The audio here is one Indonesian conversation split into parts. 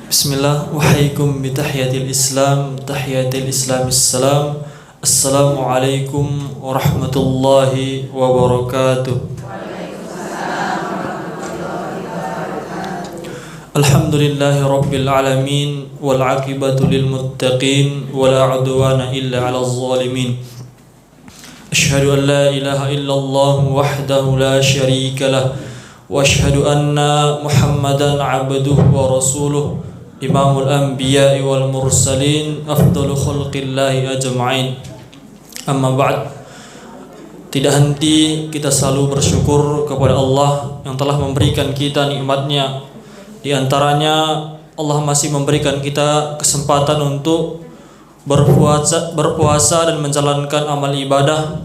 Bismillah, wahaikum bitahiyatil Islam, tahiyatil Islamissalam. Assalamualaikum warahmatullahi wabarakatuh. Alhamdulillahi rabbil alamin, wal aqibatu lil muttaqin, wala udwana illa 'alal zalimin. Asyhadu an la ilaha illallah wahdahu la syarika lah, wa asyhadu anna Muhammadan 'abduhu wa rasuluh, imamul anbiya'i wal mursalin, afdalu khalqillahi ajma'in. Amma ba'd. Tidak henti kita selalu bersyukur kepada Allah yang telah memberikan kita nikmatnya. Di antaranya Allah masih memberikan kita kesempatan untuk berpuasa dan menjalankan amal ibadah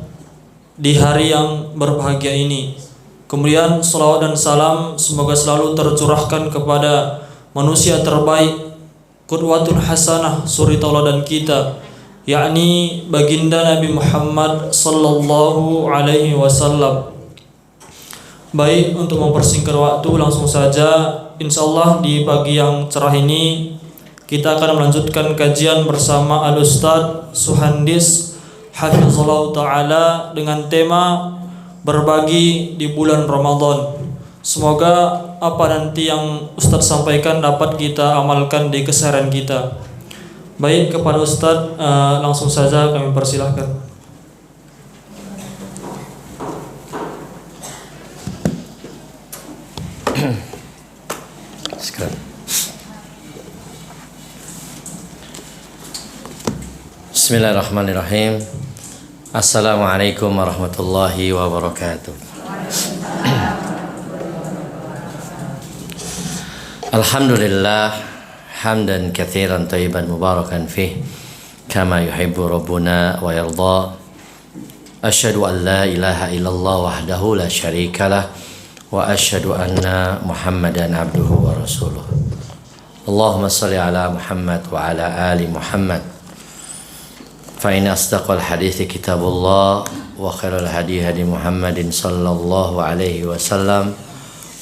di hari yang berbahagia ini. Kemudian salawat dan salam semoga selalu tercurahkan kepada manusia terbaik, qudwatun hasanah, suri tauladan kita, yakni baginda Nabi Muhammad sallallahu alaihi wasallam. Baik, untuk mempersingkat waktu langsung saja, insyaallah di pagi yang cerah ini kita akan melanjutkan kajian bersama Al-Ustadz Suhandis Hafizullah Ta'ala dengan tema berbagi di bulan Ramadan. Semoga apa nanti yang Ustadz sampaikan dapat kita amalkan di keseharian kita. Baik, kepada Ustadz langsung saja kami persilahkan. Bismillahirrahmanirrahim. Assalamualaikum warahmatullahi wabarakatuh. Alhamdulillah hamdan katsiran thayyiban mubarakan fih kama yuhibbu rabbuna wa yarda. Asyhadu an la ilaha illallah wahdahu la syarikalah wa asyhadu anna Muhammadan abduhu wa rasuluh. Allahumma shalli ala Muhammad wa ala ali Muhammad. Fa inna asdaqal hadithi kitabullah wa khairal hadi hadi Muhammadin sallallahu alaihi wasallam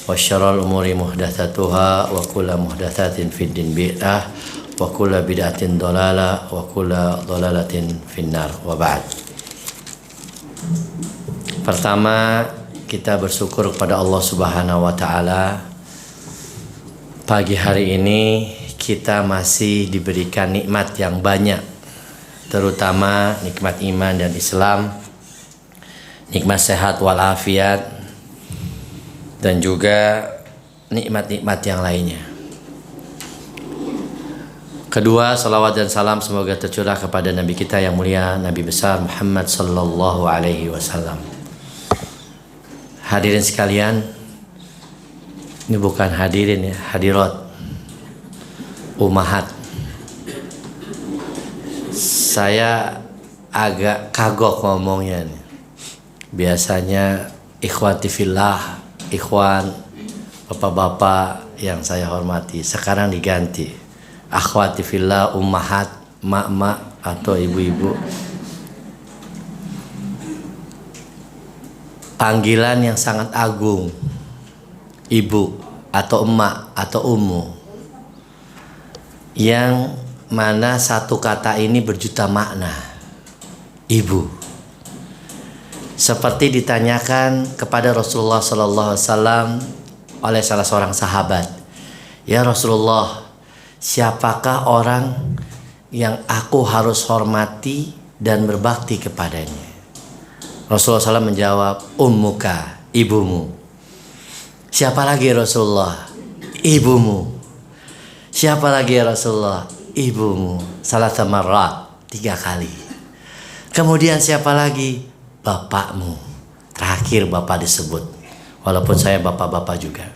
wa syarrul umuri muhdatsatuha wa kullu muhdatsatin fid din bid'ah wa kullu bid'atin dhalalah wa kullu dhalalatin finnar wa ba'd. Pertama, kita bersyukur kepada Allah Subhanahu wa taala. Pagi hari ini kita masih diberikan nikmat yang banyak, terutama nikmat iman dan Islam, nikmat sehat walafiat, dan juga nikmat-nikmat yang lainnya. Kedua, salawat dan salam semoga tercurah kepada Nabi kita yang mulia, Nabi besar Muhammad sallallahu alaihi wasallam. Hadirin sekalian, ini bukan hadirin ya, hadirat, umahat. Saya agak kagok ngomongnya nih. Biasanya ikhwati fillah, ikhwan, bapak-bapak yang saya hormati. Sekarang diganti akhwati fillah, ummahat, mak-mak atau ibu-ibu. Panggilan yang sangat agung, ibu atau emak atau ummu, yang mana satu kata ini berjuta makna. Ibu. Seperti ditanyakan kepada Rasulullah sallallahu alaihi wasallam oleh salah seorang sahabat, "Ya Rasulullah, siapakah orang yang aku harus hormati dan berbakti kepadanya?" Rasulullah SAW menjawab, "Ummuka, ibumu." "Siapa lagi Rasulullah?" "Ibumu." "Siapa lagi ya Rasulullah?" "Ibumu." Salasa marrat, 3 kali. "Kemudian siapa lagi?" "Bapakmu." Terakhir bapak disebut, walaupun saya bapak-bapak juga.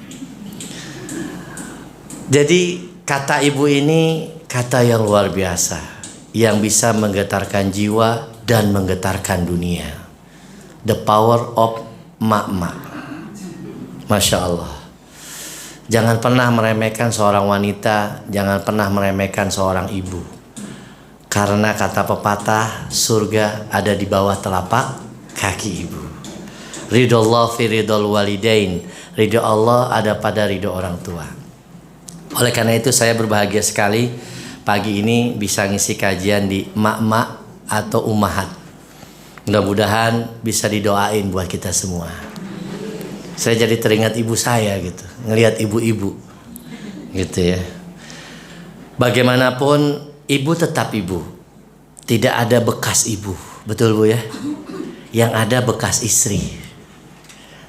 Jadi kata ibu ini kata yang luar biasa, yang bisa menggetarkan jiwa dan menggetarkan dunia. The power of mak-mak. Masya Allah. Jangan pernah meremehkan seorang wanita, jangan pernah meremehkan seorang ibu. Karena kata pepatah, surga ada di bawah telapak kaki ibu. Ridho Allah fi ridhol walidain. Ridho Allah ada pada ridho orang tua. Oleh karena itu saya berbahagia sekali pagi ini bisa ngisi kajian di mak-mak atau ummahat. Mudah-mudahan bisa didoain buat kita semua. Saya jadi teringat ibu saya gitu, ngelihat ibu-ibu gitu ya. Bagaimanapun ibu tetap ibu. Tidak ada bekas ibu, betul Bu ya? Yang ada bekas istri.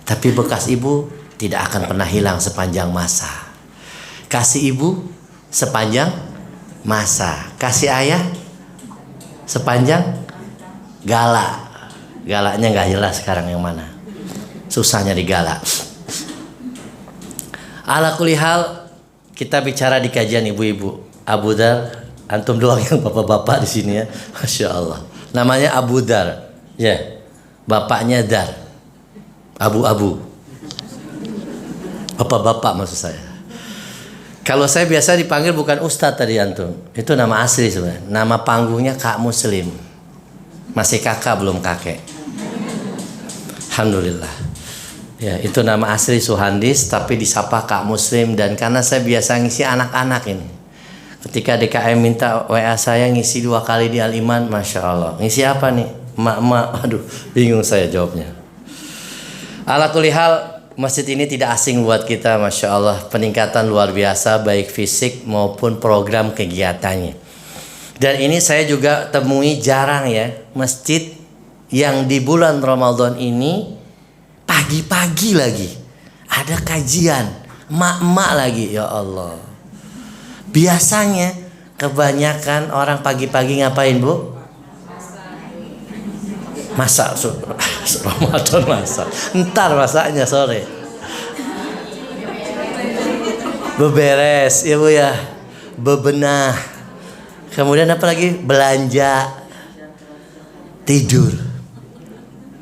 Tapi bekas ibu tidak akan pernah hilang sepanjang masa. Kasih ibu sepanjang masa. Kasih ayah sepanjang gala. Galanya nggak jelas sekarang yang mana. Susahnya digala. Ala kulli hal, kita bicara di kajian ibu-ibu. Abu Dar, antum doang yang bapak-bapak di sini ya. Masya Allah. Namanya Abu Dar. Ya. Bapaknya Dar. Abu-abu. Bapak-bapak maksud saya. Kalau saya biasa dipanggil bukan Ustadz tadi antum. Itu nama asli sebenarnya. Nama panggungnya Kak Muslim. Masih kakak belum kakek. Alhamdulillah. Ya, itu nama asli Suhandis tapi disapa Kak Muslim. Dan karena saya biasa ngisi anak-anak ini. Ketika DKM minta WA saya ngisi 2 kali di Al-Iman, Masya Allah. Ngisi apa nih? Mak-mak. Aduh, bingung saya jawabnya. Ala kulli hal, masjid ini tidak asing buat kita, Masya Allah. Peningkatan luar biasa baik fisik maupun program kegiatannya. Dan ini saya juga temui jarang ya, masjid yang di bulan Ramadan ini pagi-pagi lagi ada kajian, mak-mak lagi, ya Allah. Biasanya kebanyakan orang pagi-pagi ngapain Bu? Masak. Ramadan masak. Ntar masaknya sore. Beberes ya Bu ya. Bebenah. Kemudian apa lagi? Belanja. Tidur.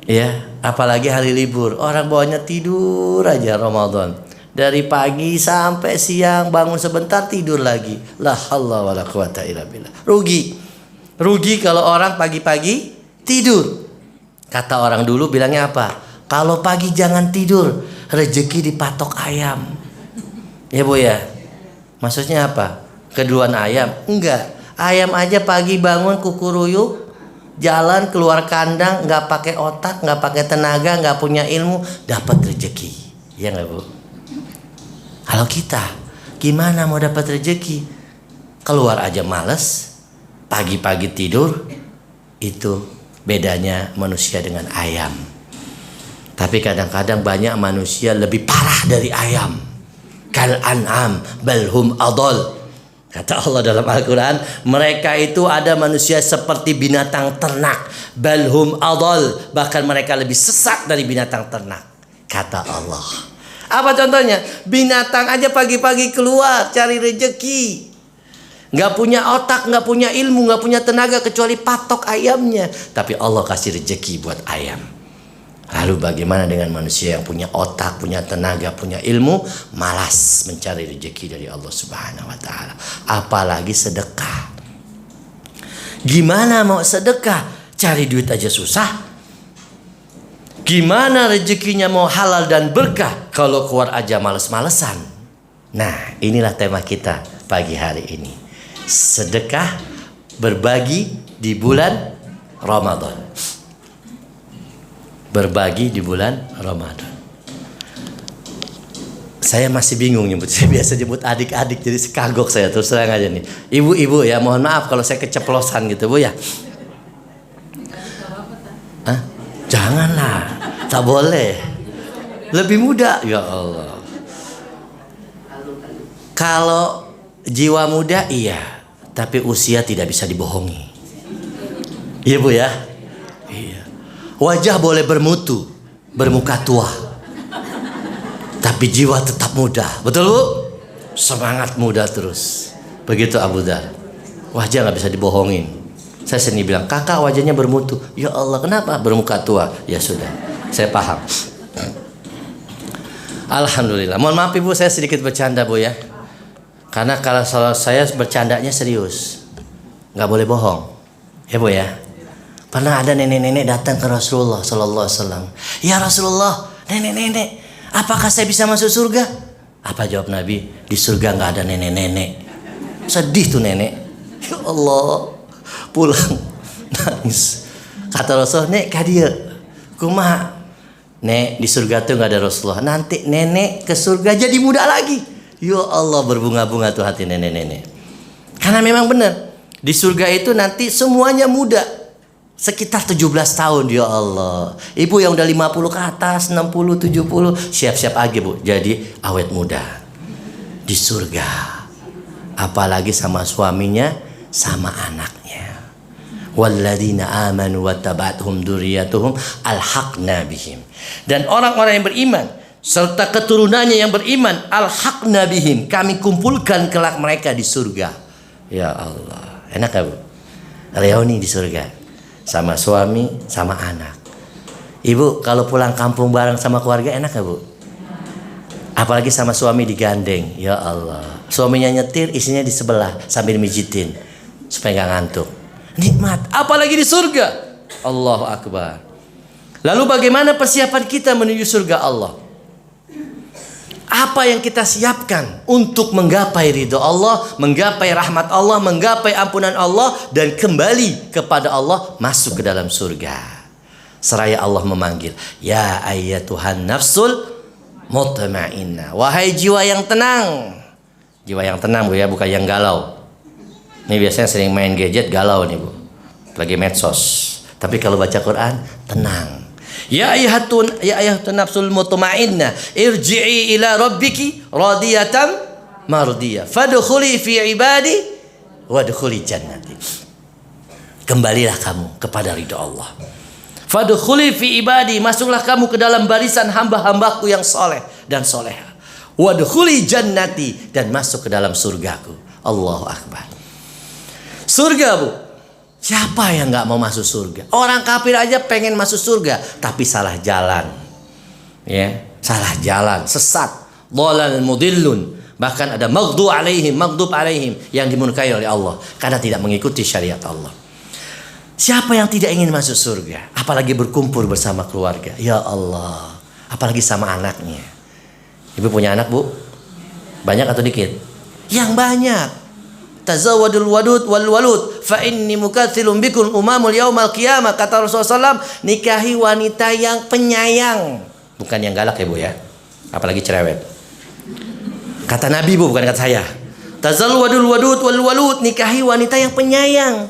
Ya, apalagi hari libur. Orang bawahnya tidur aja Ramadan. Dari pagi sampai siang, bangun sebentar tidur lagi. La haula wala quwata illa billah. Rugi kalau orang pagi-pagi tidur. Kata orang dulu bilangnya apa? Kalau pagi jangan tidur, rezeki dipatok ayam. Ya Bu ya. Maksudnya apa? Keduaan ayam? Enggak. Ayam aja pagi bangun kukuruyuk, jalan keluar kandang, nggak pakai otak, nggak pakai tenaga, nggak punya ilmu, dapat rezeki. Ya nggak Bu? Kalau kita gimana mau dapat rezeki? Keluar aja males, pagi-pagi tidur. Itu bedanya manusia dengan ayam. Tapi kadang-kadang banyak manusia lebih parah dari ayam. Kal an'am balhum adol. Kata Allah dalam Al-Quran, mereka itu ada manusia seperti binatang ternak. Balhum adol. Bahkan mereka lebih sesat dari binatang ternak. Kata Allah. Apa contohnya? Binatang aja pagi-pagi keluar cari rezeki. Nggak punya otak, nggak punya ilmu, nggak punya tenaga kecuali patok ayamnya. Tapi Allah kasih rezeki buat ayam. Lalu bagaimana dengan manusia yang punya otak, punya tenaga, punya ilmu, malas mencari rezeki dari Allah Subhanahu wa taala. Apalagi sedekah. Gimana mau sedekah? Cari duit aja susah. Gimana rezekinya mau halal dan berkah kalau keluar aja males-malesan? Nah, inilah tema kita pagi hari ini. Sedekah berbagi di bulan Ramadan. Berbagi di bulan Ramadan. Saya masih bingung nyebut. Saya biasa nyebut adik-adik jadi sekagok saya terus terang aja nih. Ibu-ibu ya, mohon maaf kalau saya keceplosan gitu Bu ya. Hah? Janganlah, tak boleh. Lebih muda, ya Allah. Kalau jiwa muda iya, tapi usia tidak bisa dibohongi. Iya Bu ya. Iya. Wajah boleh bermutu, bermuka tua, tapi jiwa tetap muda. Betul Bu? Semangat muda terus. Begitu Abu Dar. Wajah nggak bisa dibohongin. Saya sendiri bilang, kakak wajahnya bermutu. Ya Allah, kenapa? Bermuka tua. Ya sudah, saya paham. Alhamdulillah. Mohon maaf Ibu, saya sedikit bercanda Bu ya. Karena kalau saya bercandanya serius, nggak boleh bohong. Ya Bu ya. Pernah ada nenek-nenek datang ke Rasulullah Sallallahu Alaihi Wasallam. Ya Rasulullah, nenek-nenek, apakah saya bisa masuk surga? Apa jawab Nabi? Di surga nggak ada nenek-nenek. Sedih tuh nenek. Ya Allah, pulang nangis. Kata Rasul, nek kadia, kumaha? Nek di surga tuh nggak ada Rasulullah. Nanti nenek ke surga jadi muda lagi. Ya Allah, berbunga-bunga tuh hati nenek-nenek. Karena memang benar, di surga itu nanti semuanya muda. Sekitar 17 tahun, ya Allah. Ibu yang udah 50 ke atas, 60, 70, siap-siap aja bu, jadi awet muda di surga. Apalagi sama suaminya, sama anaknya. Walladzina amanu wattaba'athum dzurriyyatuhum alhaqna bihim. Dan orang-orang yang beriman serta keturunannya yang beriman, alhaqna bihim, kami kumpulkan kelak mereka di surga. Ya Allah, enak gak bu? Reuni di surga sama suami, sama anak. Ibu kalau pulang kampung bareng sama keluarga enak gak bu? Apalagi sama suami digandeng. Ya Allah, suaminya nyetir, isinya di sebelah sambil mijitin supaya gak ngantuk. Nikmat, apalagi di surga. Allahu Akbar. Lalu bagaimana persiapan kita menuju surga Allah? Apa yang kita siapkan untuk menggapai ridho Allah, menggapai rahmat Allah, menggapai ampunan Allah, dan kembali kepada Allah, masuk ke dalam surga. Seraya Allah memanggil, ya ayyatuhan nafsul mutmainnah, wahai jiwa yang tenang. Jiwa yang tenang bu ya, bukan yang galau. Ini biasanya sering main gadget, galau nih bu, lagi medsos. Tapi kalau baca Quran, tenang. Ya ayyuhatun nafsul mutmainnah, irji'i ila rabbiki radiyatan mardiyah, fadkhuli fi ibadi wadkhuli jannati. Kembalilah kamu kepada ridha Allah. Fadkhuli fi ibadi, masuklah kamu ke dalam barisan hamba-hambaku yang soleh dan soleha. Wadkhuli jannati, dan masuk ke dalam surgaku. Allahu Akbar. Surga bu, siapa yang gak mau masuk surga? Orang kafir aja pengen masuk surga, tapi salah jalan. Ya, salah jalan, sesat, dhalal mudillun. Bahkan ada maghdub alaihim yang dimurkai oleh Allah karena tidak mengikuti syariat Allah. Siapa yang tidak ingin masuk surga? Apalagi berkumpul bersama keluarga. Ya Allah, apalagi sama anaknya. Ibu punya anak bu? Banyak atau dikit? Yang banyak. Tazawadul wadud wal walud fa inni mukathilun bikum umamul yaumal qiyamah, kata Rasulullah SAW. Nikahi wanita yang penyayang, bukan yang galak ya bu ya, apalagi cerewet. Kata Nabi bu, bukan kata saya. Tazawadul wadud wal walud, nikahi wanita yang penyayang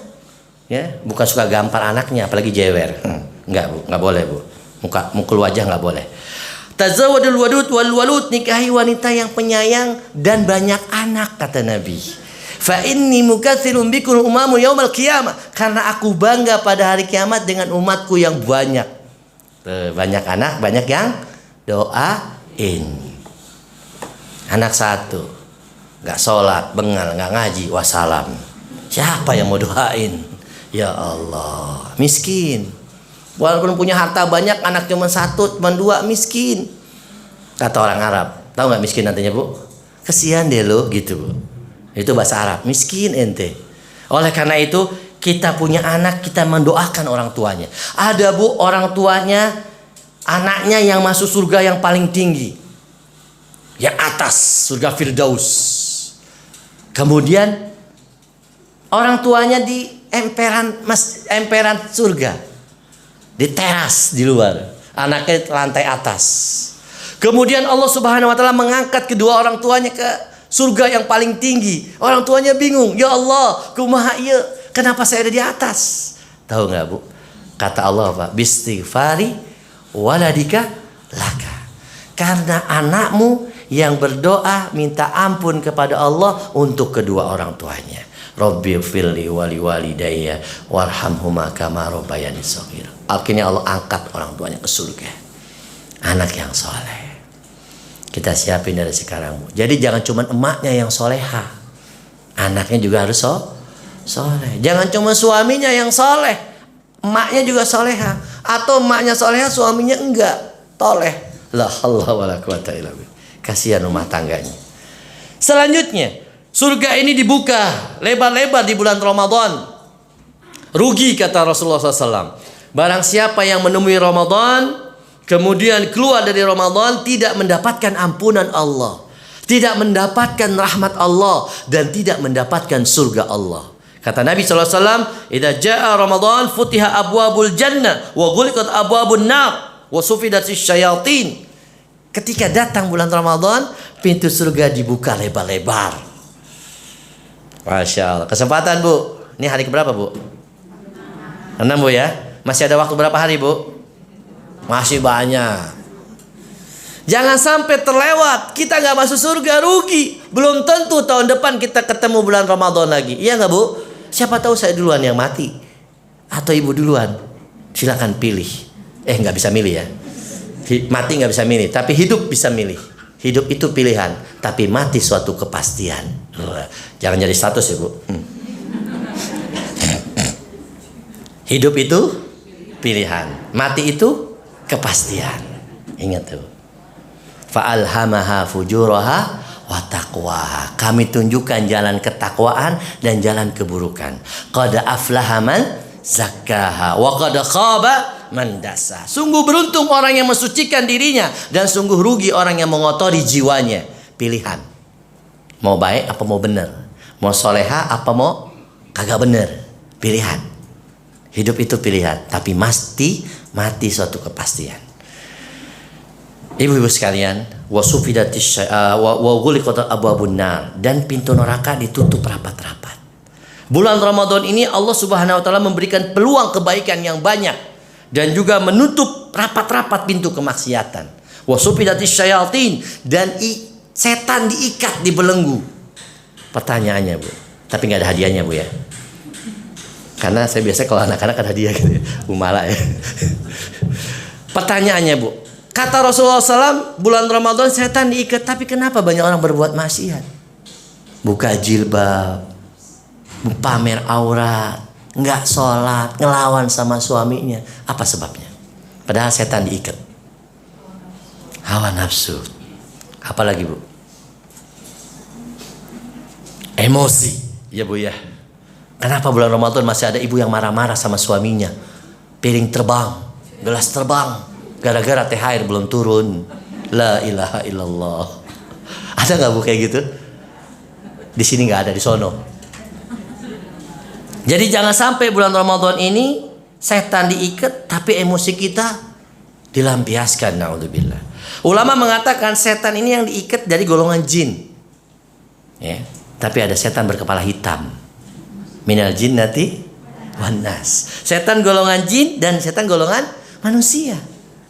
ya, bukan suka gampar anaknya apalagi jewer. Enggak bu, enggak boleh bu, mukul wajah enggak boleh. Tazawadul wadud wal walud, nikahi wanita yang penyayang dan banyak anak, kata Nabi. Fa inni mukatsirun bikum umamul yaumal qiyamah, karena aku bangga pada hari kiamat dengan umatku yang banyak. Banyak anak, banyak yang doain. Anak satu nggak sholat, bengal, nggak ngaji, wassalam. Siapa yang mau doain? Ya Allah, miskin. Walaupun punya harta banyak, anak cuma satu, cuma dua, miskin. Kata orang Arab, tahu nggak miskin nantinya bu? Kesian deh lo, gitu bu. Itu bahasa Arab, miskin ente. Oleh karena itu kita punya anak, kita mendoakan orang tuanya. Ada bu orang tuanya, anaknya yang masuk surga yang paling tinggi, yang atas, surga Firdaus. Kemudian orang tuanya di emperan surga, di teras di luar, anaknya lantai atas. Kemudian Allah Subhanahu wa taala mengangkat kedua orang tuanya ke surga yang paling tinggi. Orang tuanya bingung, ya Allah, kumaha ieu? Kenapa saya ada di atas? Tahu nggak bu? Kata Allah apa? Bistighfari waladika laka. Karena anakmu yang berdoa minta ampun kepada Allah untuk kedua orang tuanya. Rabbi firli wali walidayya warhamhuma kama rabbayani shaghira. Akhirnya Allah angkat orang tuanya ke surga. Anak yang soleh. Kita siapin dari sekarang bu. Jadi jangan cuma emaknya yang soleha, anaknya juga harus soleh. Jangan cuma suaminya yang soleh, emaknya juga soleha. Atau emaknya soleha, suaminya enggak toleh. La haula wala quwata illa billah. Kasihan rumah tangganya. Selanjutnya, surga ini dibuka lebar-lebar di bulan Ramadan. Rugi kata Rasulullah SAW. Barang siapa yang menemui Ramadan kemudian keluar dari Ramadan tidak mendapatkan ampunan Allah, tidak mendapatkan rahmat Allah dan tidak mendapatkan surga Allah. Kata Nabi SAW, "Idza jaa Ramadan futiha abwabul jannah wa ghuliqat abwabun nar wa sufidatis syayatin." Ketika datang bulan Ramadan, pintu surga dibuka lebar-lebar. Masya Allah. Kesempatan Bu. Ini hari keberapa Bu? 6 Bu ya. Masih ada waktu berapa hari Bu? Masih banyak. Jangan sampai terlewat. Kita gak masuk surga, rugi. Belum tentu tahun depan kita ketemu bulan Ramadan lagi. Iya gak Bu? Siapa tahu saya duluan yang mati. Atau Ibu duluan. Silakan pilih. Gak bisa milih ya. Mati gak bisa milih. Tapi hidup bisa milih. Hidup itu pilihan. Tapi mati suatu kepastian. Jangan jadi status ya Bu. Hidup itu pilihan. Mati itu kepastian. Ingat tuh. Fa'alhamaha fujuraha wa taqwaha. Kami tunjukkan jalan ketakwaan dan jalan keburukan. Qad aflaha man zakkaha wa qad khaba man dassaha. Sungguh beruntung orang yang mensucikan dirinya dan sungguh rugi orang yang mengotori jiwanya. Pilihan. Mau baik apa mau benar? Mau soleha apa mau kagak benar? Pilihan. Hidup itu pilihan, tapi mati suatu kepastian. Ibu-ibu sekalian, wa ghuliqat abwabun nar, dan pintu neraka ditutup rapat-rapat. Bulan Ramadan ini Allah Subhanahu wa taala memberikan peluang kebaikan yang banyak dan juga menutup rapat-rapat pintu kemaksiatan. Wa sufidatis syayatin, dan setan diikat, dibelenggu. Pertanyaannya Bu, tapi nggak ada hadiahnya Bu ya. Karena saya biasa kalau anak-anak ada hadiah gitu ya. Umala ya. Pertanyaannya Bu, kata Rasulullah SAW, bulan Ramadan setan diikat, tapi kenapa banyak orang berbuat maksiat? Buka jilbab, pamer aurat, nggak sholat, ngelawan sama suaminya. Apa sebabnya? Padahal setan diikat. Hawa nafsu. Apalagi Bu? Emosi. Ya Bu ya. Kenapa bulan Ramadan masih ada ibu yang marah-marah sama suaminya? Piring terbang, gelas terbang, gara-gara THR belum turun. La ilaha illallah. Ada nggak Bu kayak gitu? Di sini nggak ada, di sono. Jadi jangan sampai bulan Ramadan ini setan diikat, tapi emosi kita dilampiaskan. Naudzubillah. Ulama mengatakan setan ini yang diikat dari golongan jin. Ya, tapi ada setan berkepala hitam. Minal jinnati wan nas. Setan golongan jin dan setan golongan manusia.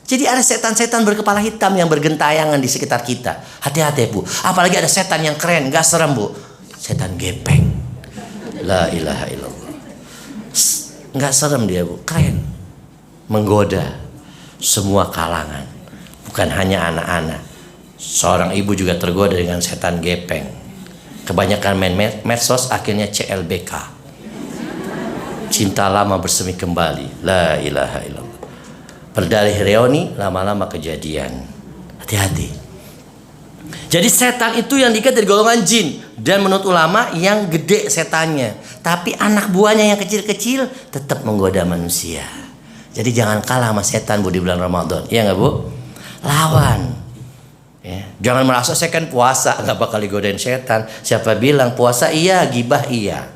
Jadi ada setan-setan berkepala hitam yang bergentayangan di sekitar kita. Hati-hati Bu. Apalagi ada setan yang keren, gak serem Bu. Setan gepeng. La ilaha illallah. Gak serem dia Bu, keren. Menggoda semua kalangan. Bukan hanya anak-anak. Seorang ibu juga tergoda dengan setan gepeng. Kebanyakan main medsos akhirnya CLBK. Cinta lama bersemi kembali. La ilaha illallah. Berdalih reuni, lama-lama kejadian. Hati-hati. Jadi setan itu yang diikat dari golongan jin. Dan menurut ulama yang gede setannya. Tapi anak buahnya yang kecil-kecil tetap menggoda manusia. Jadi jangan kalah sama setan Bu di bulan Ramadan. Iya gak Bu? Lawan. Ya. Jangan merasa saya kan puasa gak bakal digodain setan. Siapa bilang puasa iya, gibah iya.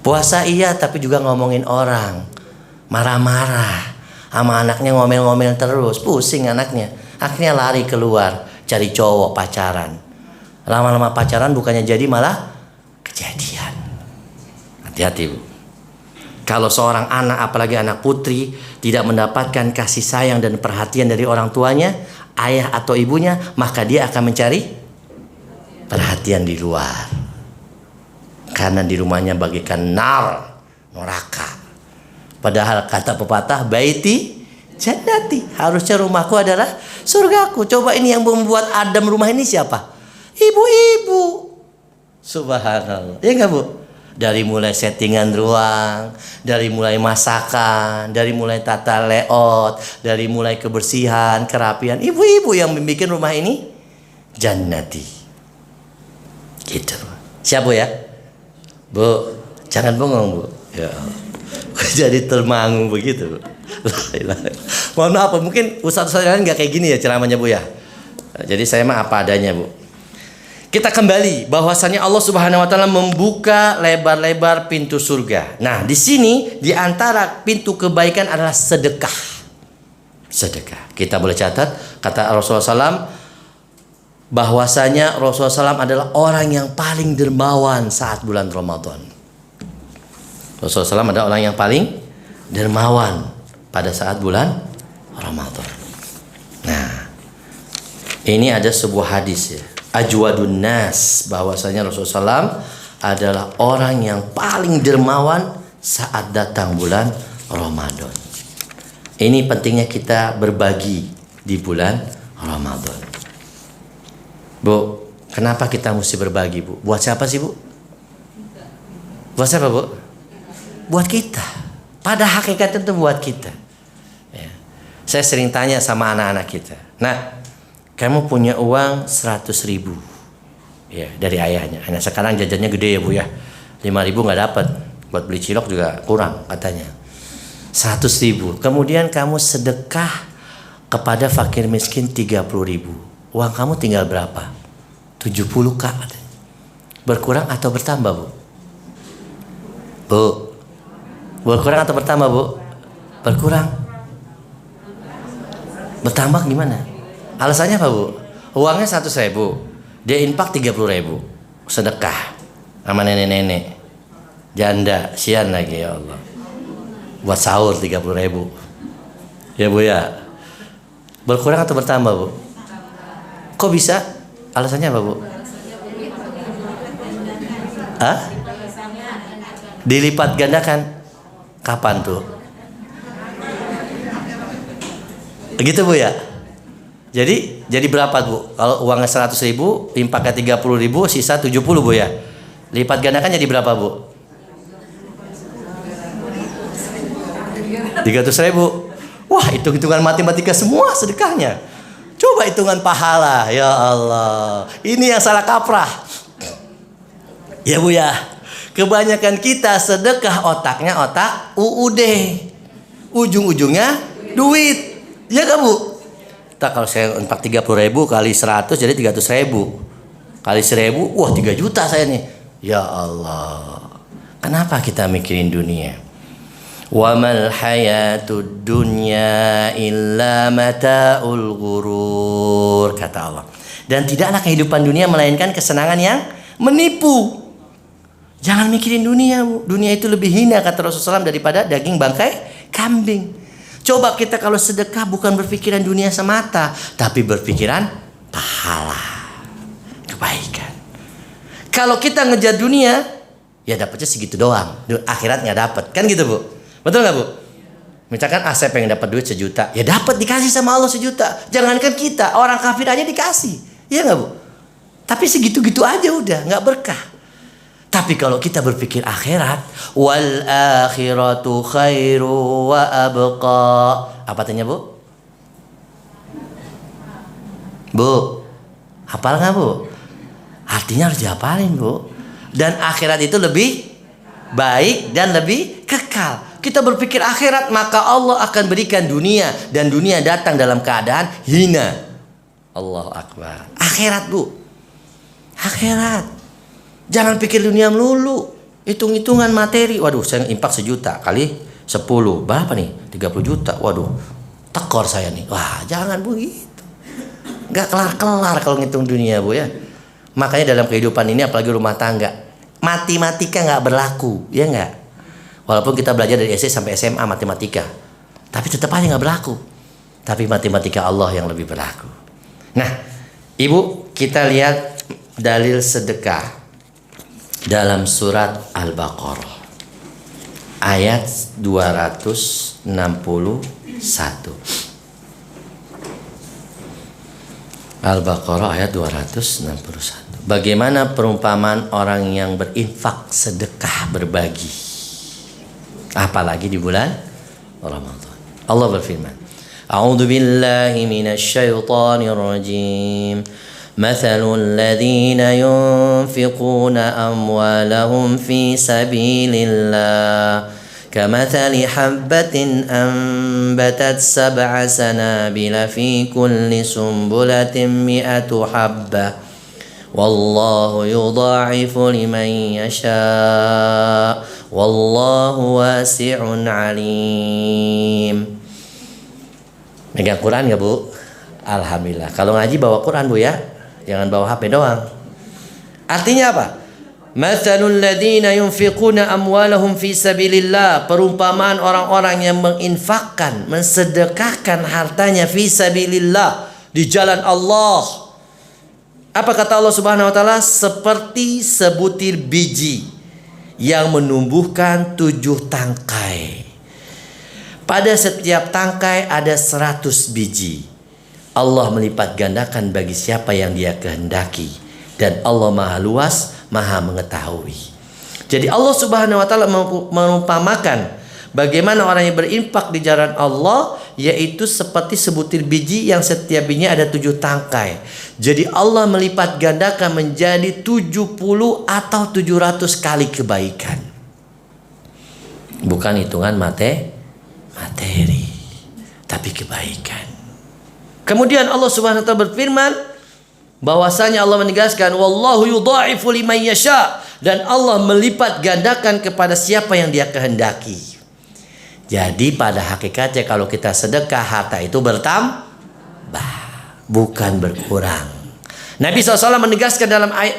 Puasa iya, tapi juga ngomongin orang, marah-marah sama anaknya, ngomel-ngomel terus, pusing anaknya. Akhirnya lari keluar cari cowok pacaran. Lama-lama pacaran bukannya jadi malah kejadian. Hati-hati Bu. Kalau seorang anak, apalagi anak putri, tidak mendapatkan kasih sayang dan perhatian dari orang tuanya, ayah atau ibunya, maka dia akan mencari perhatian di luar. Karena di rumahnya bagikan neraka. Padahal kata pepatah, baiti jannati, harusnya rumahku adalah surgaku. Coba ini yang membuat Adam rumah ini siapa? Ibu-ibu. Subhanallah. Ya enggak Bu? Dari mulai settingan ruang, dari mulai masakan, dari mulai tata layout, dari mulai kebersihan, kerapian, ibu-ibu yang membuat rumah ini jannati. Gitu. Siapa ya? Bu, jangan bengong Bu. Ya, jadi termangu begitu Bu. Mohon maaf, mungkin ustaz-ustaz lain nggak kayak gini ya ceramahnya Bu ya. Jadi saya mah apa adanya, Bu. Kita kembali bahwasanya Allah Subhanahu wa taala membuka lebar-lebar pintu surga. Nah, di sini di antara pintu kebaikan adalah sedekah. Sedekah. Kita boleh catat kata Rasulullah SAW bahwasanya Rasulullah SAW adalah orang yang paling dermawan saat bulan Ramadan. Rasulullah SAW adalah orang yang paling dermawan pada saat bulan Ramadan. Nah, ini ada sebuah hadis ya. Ajwadun nas, bahwasanya Rasulullah SAW adalah orang yang paling dermawan saat datang bulan Ramadan. Ini pentingnya kita berbagi di bulan Ramadan. Bu, kenapa kita mesti berbagi, Bu? Buat siapa sih, Bu? Buat siapa, Bu? Buat kita. Pada hakikatnya itu buat kita. Ya. Saya sering tanya sama anak-anak kita. Nah, kamu punya uang 100.000 ya dari ayahnya. Nah, sekarang jajannya gede ya, Bu ya. 5.000 nggak dapat. Buat beli cilok juga kurang katanya. 100.000. Kemudian kamu sedekah kepada fakir miskin 30.000. Uang kamu tinggal berapa? 70 kak. Berkurang atau bertambah, Bu? Bu, berkurang atau bertambah, Bu? Berkurang. Bertambah gimana? Alasannya apa, Bu? Uangnya 100.000, dia infak 30.000, sedekah sama nenek-nenek, janda, sian lagi ya Allah. Buat sahur 30.000, ya Bu ya. Berkurang atau bertambah, Bu? Kok bisa? Alasannya apa, Bu? Hah? Dilipat gandakan. Kapan tuh? Gitu, Bu ya. Jadi berapa, Bu? Kalau uangnya 100.000, infaknya 30.000, sisa 70, Bu ya. Lipat gandakan jadi berapa, Bu? 300.000. Wah, hitung-hitungan matematika semua sedekahnya. Coba hitungan pahala, ya Allah. Ini yang salah kaprah. Ya, Bu ya. Kebanyakan kita sedekah otaknya otak UUD. Ujung-ujungnya duit. Ya gak, Bu? Kalau saya infak 30.000 kali 100 jadi 300.000 kali 1.000, wah 3 juta saya nih. Ya Allah, kenapa kita mikirin dunia? Wa mal hayatud dunya illa mata'ul ghurur, kata Allah. Dan tidaklah kehidupan dunia melainkan kesenangan yang menipu. Jangan mikirin dunia, Bu. Dunia itu lebih hina, kata Rasulullah SAW, daripada daging bangkai kambing. Coba kita kalau sedekah bukan berpikiran dunia semata, tapi berpikiran pahala, kebaikan. Kalau kita ngejar dunia, ya dapatnya segitu doang, akhirat nggak dapat, kan gitu, Bu? Betul nggak, Bu? Misalkan Asep pengen dapat duit 1 juta, ya dapat, dikasih sama Allah 1 juta. Jangankan kita, orang kafir aja dikasih, iya nggak, Bu? Tapi segitu-gitu aja udah, nggak berkah. Tapi kalau kita berpikir akhirat, wal akhiratu khairu wa abqa. Apa artinya, Bu? Bu, hafal nggak, Bu? Artinya harus dihafalin, Bu. Dan akhirat itu lebih baik dan lebih kekal. Kita berpikir akhirat, maka Allah akan berikan dunia, dan dunia datang dalam keadaan hina. Allahu Akbar. Akhirat, Bu. Akhirat. Jangan pikir dunia melulu. Hitung-hitungan materi. Waduh, saya infak 1 juta kali 10. Berapa nih? 30 juta. Waduh, tekor saya nih. Wah, jangan begitu. Gak kelar-kelar kalau ngitung dunia, Bu ya. Makanya dalam kehidupan ini, apalagi rumah tangga, matematika gak berlaku. Ya gak? Walaupun kita belajar dari SD sampai SMA matematika, tapi tetap aja gak berlaku. Tapi matematika Allah yang lebih berlaku. Nah, Ibu, kita lihat dalil sedekah dalam surat Al-Baqarah ayat 261. Al-Baqarah ayat 261. Bagaimana perumpamaan orang yang berinfak, sedekah, berbagi, apalagi di bulan Ramadan. Allah berfirman, A'udzu billahi minasyaitonir rajim. مثل الذين ينفقون أموالهم في سبيل الله كمثل حبة أنبتت 7 سنابل في كل سنبلة 100 حبة والله يضاعف لمن يشاء والله واسع عليم. Megang Quran gak Bu? Alhamdulillah. Kalau ngaji bawa Quran Bu ya, jangan bawa HP doang. Artinya apa? Mathalul ladzina yunfiquna amwalahum fi sabilillah, perumpamaan orang-orang yang menginfakkan, mensedekahkan hartanya fi sabilillah, di jalan Allah. Apa kata Allah Subhanahu wa taala? Seperti sebutir biji yang menumbuhkan 7 tangkai. Pada setiap tangkai ada 100 biji. Allah melipat gandakan bagi siapa yang Dia kehendaki, dan Allah Maha luas, Maha mengetahui. Jadi Allah Subhanahu wa taala merumpamakan bagaimana orang yang berinfak di jalan Allah, yaitu seperti sebutir biji yang setiap bijinya ada 7 tangkai. Jadi Allah melipat gandakan menjadi 70 atau 700 kali kebaikan. Bukan hitungan materi, tapi kebaikan. Kemudian Allah Subhanahu wa taala berfirman bahwasanya Allah menegaskan wallahu yudha'ifu liman yasha, dan Allah melipat gandakan kepada siapa yang Dia kehendaki. Jadi pada hakikatnya kalau kita sedekah, harta itu bertambah, bukan berkurang. Nabi SAW menegaskan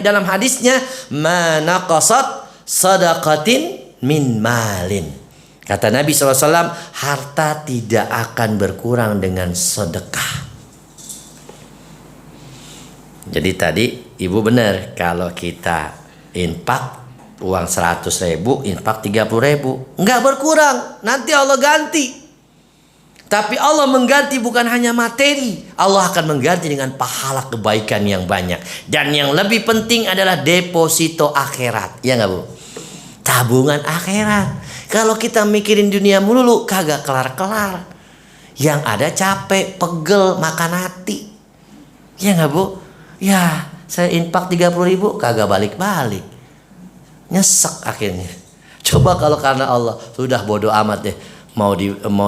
dalam hadisnya, ma naqasat sadaqatin min malin. Kata Nabi SAW, harta tidak akan berkurang dengan sedekah. Jadi tadi Ibu benar, kalau kita infak uang 100.000, infak 30.000, enggak berkurang, nanti Allah ganti. Tapi Allah mengganti bukan hanya materi, Allah akan mengganti dengan pahala kebaikan yang banyak. Dan yang lebih penting adalah deposito akhirat, ya enggak Bu? Tabungan akhirat. Kalau kita mikirin dunia melulu, kagak kelar-kelar. Yang ada capek, pegel, makan hati, ya enggak Bu? Ya, saya infak 30.000, kagak balik-balik, nyesek akhirnya. Coba kalau karena Allah, sudah bodoh amat deh, mau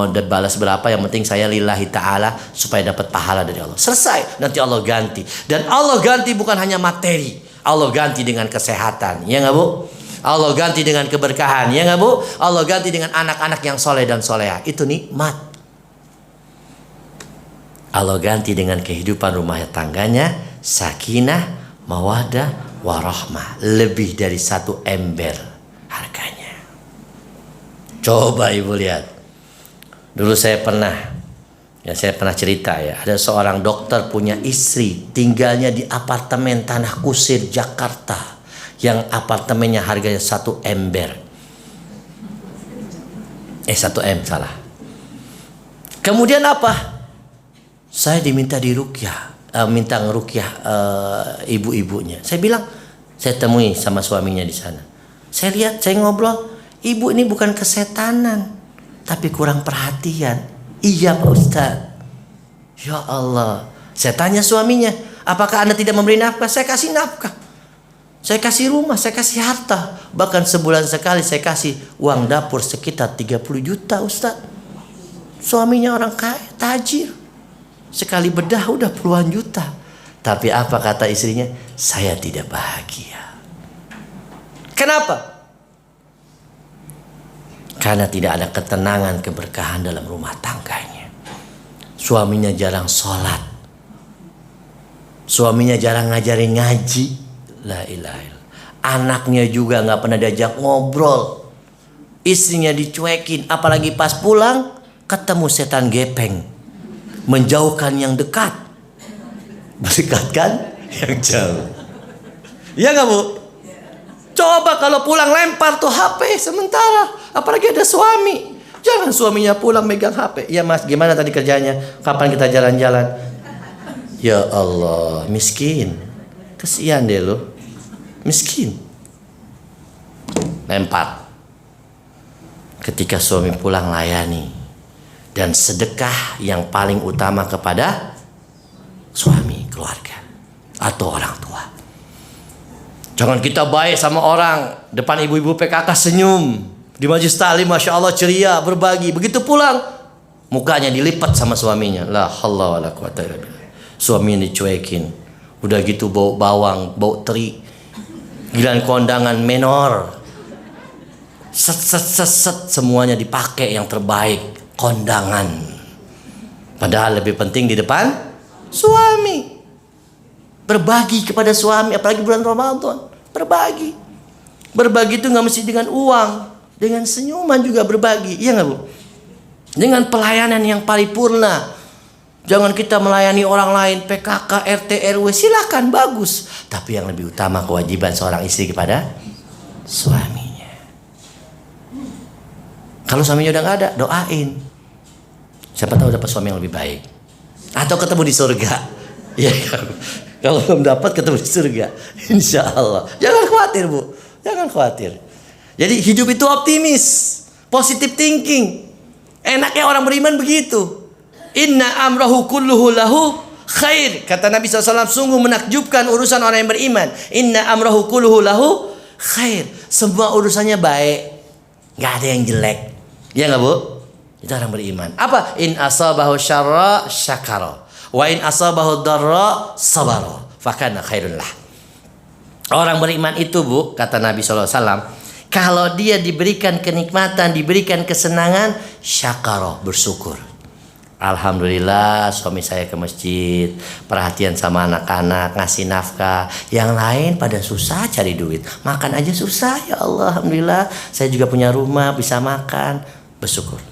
dibalas berapa, yang penting saya lillahi ta'ala supaya dapat pahala dari Allah. Selesai, nanti Allah ganti. Dan Allah ganti bukan hanya materi, Allah ganti dengan kesehatan, ya nggak Bu? Allah ganti dengan keberkahan, ya nggak Bu? Allah ganti dengan anak-anak yang soleh dan soleha, itu nikmat. Allah ganti dengan kehidupan rumah tangganya, sakinah, mawadah, warahmah, lebih dari 1 ember harganya. Coba Ibu lihat. Dulu saya pernah cerita ya, ada seorang dokter punya istri, tinggalnya di apartemen Tanah Kusir, Jakarta, yang apartemennya harganya 1 ember. 1 M salah. Kemudian apa? Saya diminta minta ngerukyah ibu-ibunya. Saya bilang, saya temui sama suaminya di sana. Saya lihat, saya ngobrol, ibu ini bukan kesetanan, tapi kurang perhatian. Iya Pak Ustadz. Ya Allah. Saya tanya suaminya, apakah Anda tidak memberi nafkah? Saya kasih nafkah. Saya kasih rumah, saya kasih harta. Bahkan sebulan sekali saya kasih uang dapur sekitar 30 juta Ustadz. Suaminya orang kaya, tajir. Sekali bedah udah puluhan juta. Tapi apa kata istrinya? Saya tidak bahagia. Kenapa? Karena tidak ada ketenangan, keberkahan dalam rumah tangganya. Suaminya jarang sholat, suaminya jarang ngajarin ngaji. La ilaha illallah. Anaknya juga gak pernah diajak ngobrol. Istrinya dicuekin. Apalagi pas pulang ketemu setan gepeng, menjauhkan yang dekat, mendekatkan yang jauh. Iya gak Bu? Coba kalau pulang lempar tuh HP sementara. Apalagi ada suami. Jangan suaminya pulang megang HP. Ya Mas, gimana tadi kerjanya? Kapan kita jalan-jalan? Ya Allah, miskin. Kesian deh lo. Miskin. Lempar. Ketika suami pulang layani. Dan sedekah yang paling utama kepada suami, keluarga, atau orang tua. Jangan kita baik sama orang, depan ibu-ibu PKK senyum. Di majelis taklim Masya Allah ceria, berbagi. Begitu pulang, mukanya dilipat sama suaminya. La haula wala quwata illa billah. Suaminya dicuekin. Udah gitu bau bawang, bau teri. Giliran kondangan menor. Set semuanya dipakai yang terbaik. Kondangan. Padahal lebih penting di depan suami. Berbagi kepada suami, apalagi bulan Ramadan. Berbagi. Berbagi itu gak mesti dengan uang. Dengan senyuman juga berbagi. Iya gak Bu? Dengan pelayanan yang paripurna. Jangan kita melayani orang lain, PKK, RT, RW. Silakan, bagus. Tapi yang lebih utama kewajiban seorang istri kepada suaminya. Kalau suaminya udah gak ada, doain. Siapa tahu dapat suami yang lebih baik. Atau ketemu di surga. Iya kan? Kalau belum dapat ketemu di surga. Insya Allah. Jangan khawatir Bu. Jangan khawatir. Jadi hidup itu optimis, positive thinking. Enaknya orang beriman begitu. Inna amrahu kulluhu lahu khair. Kata Nabi SAW, sungguh menakjubkan urusan orang yang beriman. Inna amrahu kulluhu lahu khair. Semua urusannya baik, gak ada yang jelek. Ya gak Bu? Itu orang beriman. Apa? In asabahu syarra syakara, wa in asabahu darra sabara, fakana khairullah. Orang beriman itu Bu, kata Nabi SAW, kalau dia diberikan kenikmatan, diberikan kesenangan, syakara, bersyukur. Alhamdulillah suami saya ke masjid, perhatian sama anak-anak, ngasih nafkah. Yang lain pada susah cari duit, makan aja susah. Ya Allah, Alhamdulillah saya juga punya rumah, bisa makan. Bersyukur.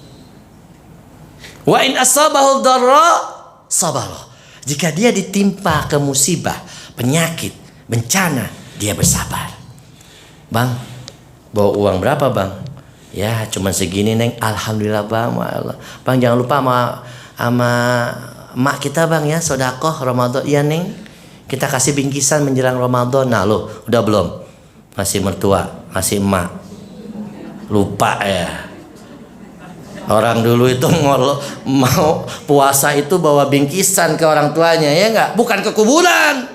Wa in asabahu darra sabara. Jika dia ditimpa ke musibah, penyakit, bencana, dia bersabar. Bang, bawa uang berapa Bang? Ya cuma segini Neng. Alhamdulillah Bang. Bang jangan lupa sama emak kita Bang ya, sedekah Ramadan. Iya Neng, kita kasih bingkisan menjelang Ramadan. Nah lo udah belum? Masih mertua, masih emak. Lupa ya. Orang dulu itu mau puasa itu bawa bingkisan ke orang tuanya, ya enggak? Bukan ke kuburan.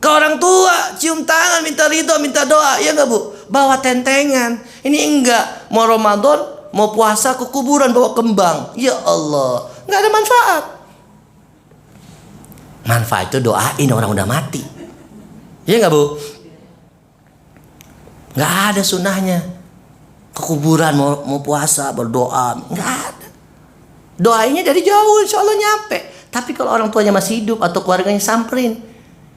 Ke orang tua, cium tangan, minta ridho, minta doa, ya enggak Bu? Bawa tentengan. Ini enggak, mau Ramadan, mau puasa ke kuburan bawa kembang. Ya Allah, enggak ada manfaat. Manfaat itu doain orang udah mati. Ya enggak Bu? Enggak ada sunahnya. Ke kuburan mau puasa berdoa, enggak ada. Doainya dari jauh, insya Allah nyampe. Tapi kalau orang tuanya masih hidup atau keluarganya samperin,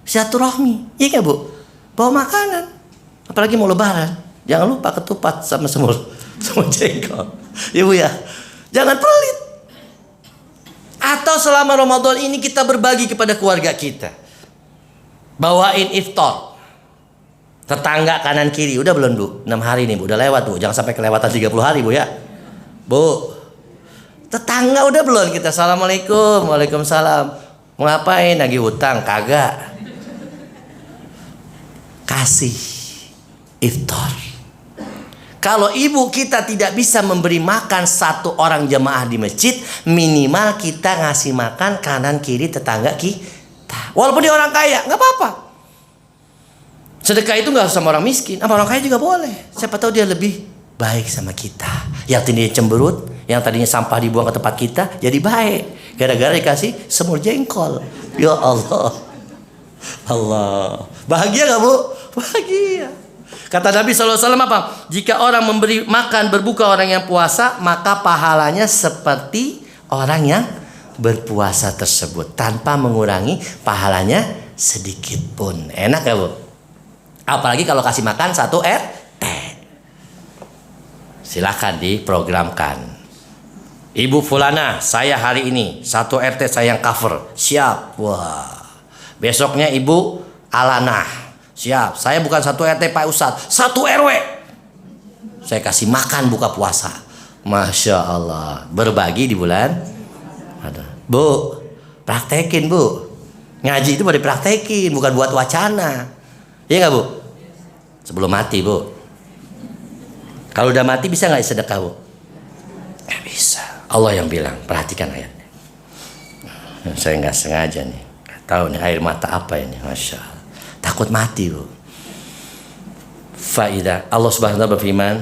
silaturahmi, iya gak Bu? Bawa makanan, apalagi mau lebaran, jangan lupa ketupat sama semur jengkol, ya Bu ya. Jangan pelit. Atau selama Ramadan ini kita berbagi kepada keluarga kita, bawain iftar. Tetangga kanan kiri, udah belum Bu? 6 hari nih Bu, udah lewat Bu, jangan sampai kelewatan 30 hari Bu ya. Bu, tetangga udah belum kita? Assalamualaikum, waalaikumsalam. Mau ngapain? Lagi hutang? Kagak. Kasih iftar. Kalau ibu kita tidak bisa memberi makan satu orang jemaah di masjid, minimal kita ngasih makan kanan kiri tetangga kita. Walaupun dia orang kaya, nggak apa-apa. Sedekah itu nggak sama orang miskin, sama orang kaya juga boleh. Siapa tahu dia lebih baik sama kita. Yang tadinya cemberut, yang tadinya sampah dibuang ke tempat kita, jadi baik. Gara-gara dikasih semur jengkol. Ya Allah. Allah. Bahagia gak Bu? Bahagia. Kata Nabi SAW apa? Jika orang memberi makan berbuka orang yang puasa, maka pahalanya seperti orang yang berpuasa tersebut, tanpa mengurangi pahalanya sedikit pun. Enak gak Bu? Apalagi kalau kasih makan satu RT. Silakan diprogramkan. Ibu Fulana, saya hari ini satu RT saya yang cover. Siap. Wah. Besoknya Ibu Alana. Siap. Saya bukan satu RT Pak Ustadz, satu RW. Saya kasih makan buka puasa. Masya Allah. Berbagi di bulan. Bu, praktekin Bu. Ngaji itu mau dipraktekin, bukan buat wacana. Iya gak Bu? Sebelum mati Bu. Kalau udah mati bisa gak sedekah Bu? Gak bisa. Allah yang bilang, perhatikan ayatnya. Saya gak sengaja nih, gak tahu nih air mata apa ini. Masya Allah. Takut mati Bu. Faidah. Allah Subhanahu wa ta'ala berfirman,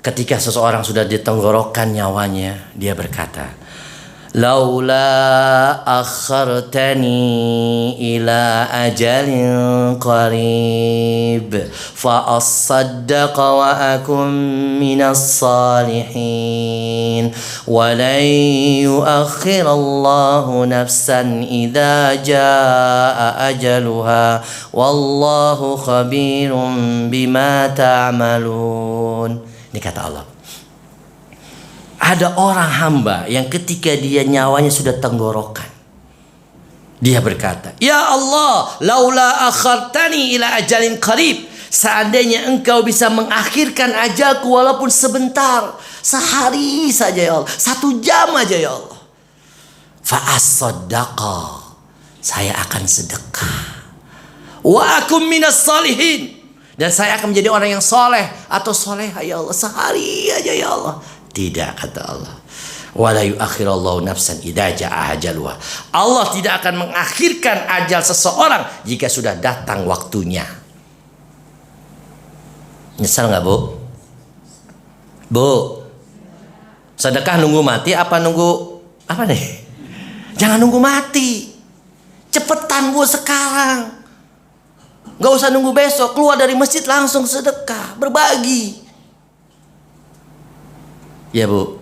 ketika seseorang sudah ditenggorokan nyawanya, dia berkata, "Laula akhartani ila ajalin qarib fa asaddaqa wa akum minas salihin wa lan yuakhirallahu nafsan idza jaa ajaluha wallahu khabirum bima ta'malun." Ini kata Allah. Ada orang hamba yang ketika dia nyawanya sudah tenggorokan, dia berkata, "Ya Allah, laula akhartani ila ajalin qarib." Seandainya engkau bisa mengakhirkan ajalku walaupun sebentar, sehari saja ya Allah, 1 jam aja ya Allah. Fa asaddaqa, saya akan sedekah. Wa akum minas salihin, dan saya akan menjadi orang yang soleh atau soleha ya Allah, sehari aja ya Allah. Tidak, kata Allah. Wala yuakhirallahu nafsan idza jaa ajaluha. Allah tidak akan mengakhirkan ajal seseorang jika sudah datang waktunya. Nyesal nggak, Bu? Bu, sedekah nunggu mati apa nunggu apa nih? Jangan nunggu mati. Cepetan, Bu, sekarang. Nggak usah nunggu besok. Keluar dari masjid langsung sedekah, berbagi. Ya, Bu,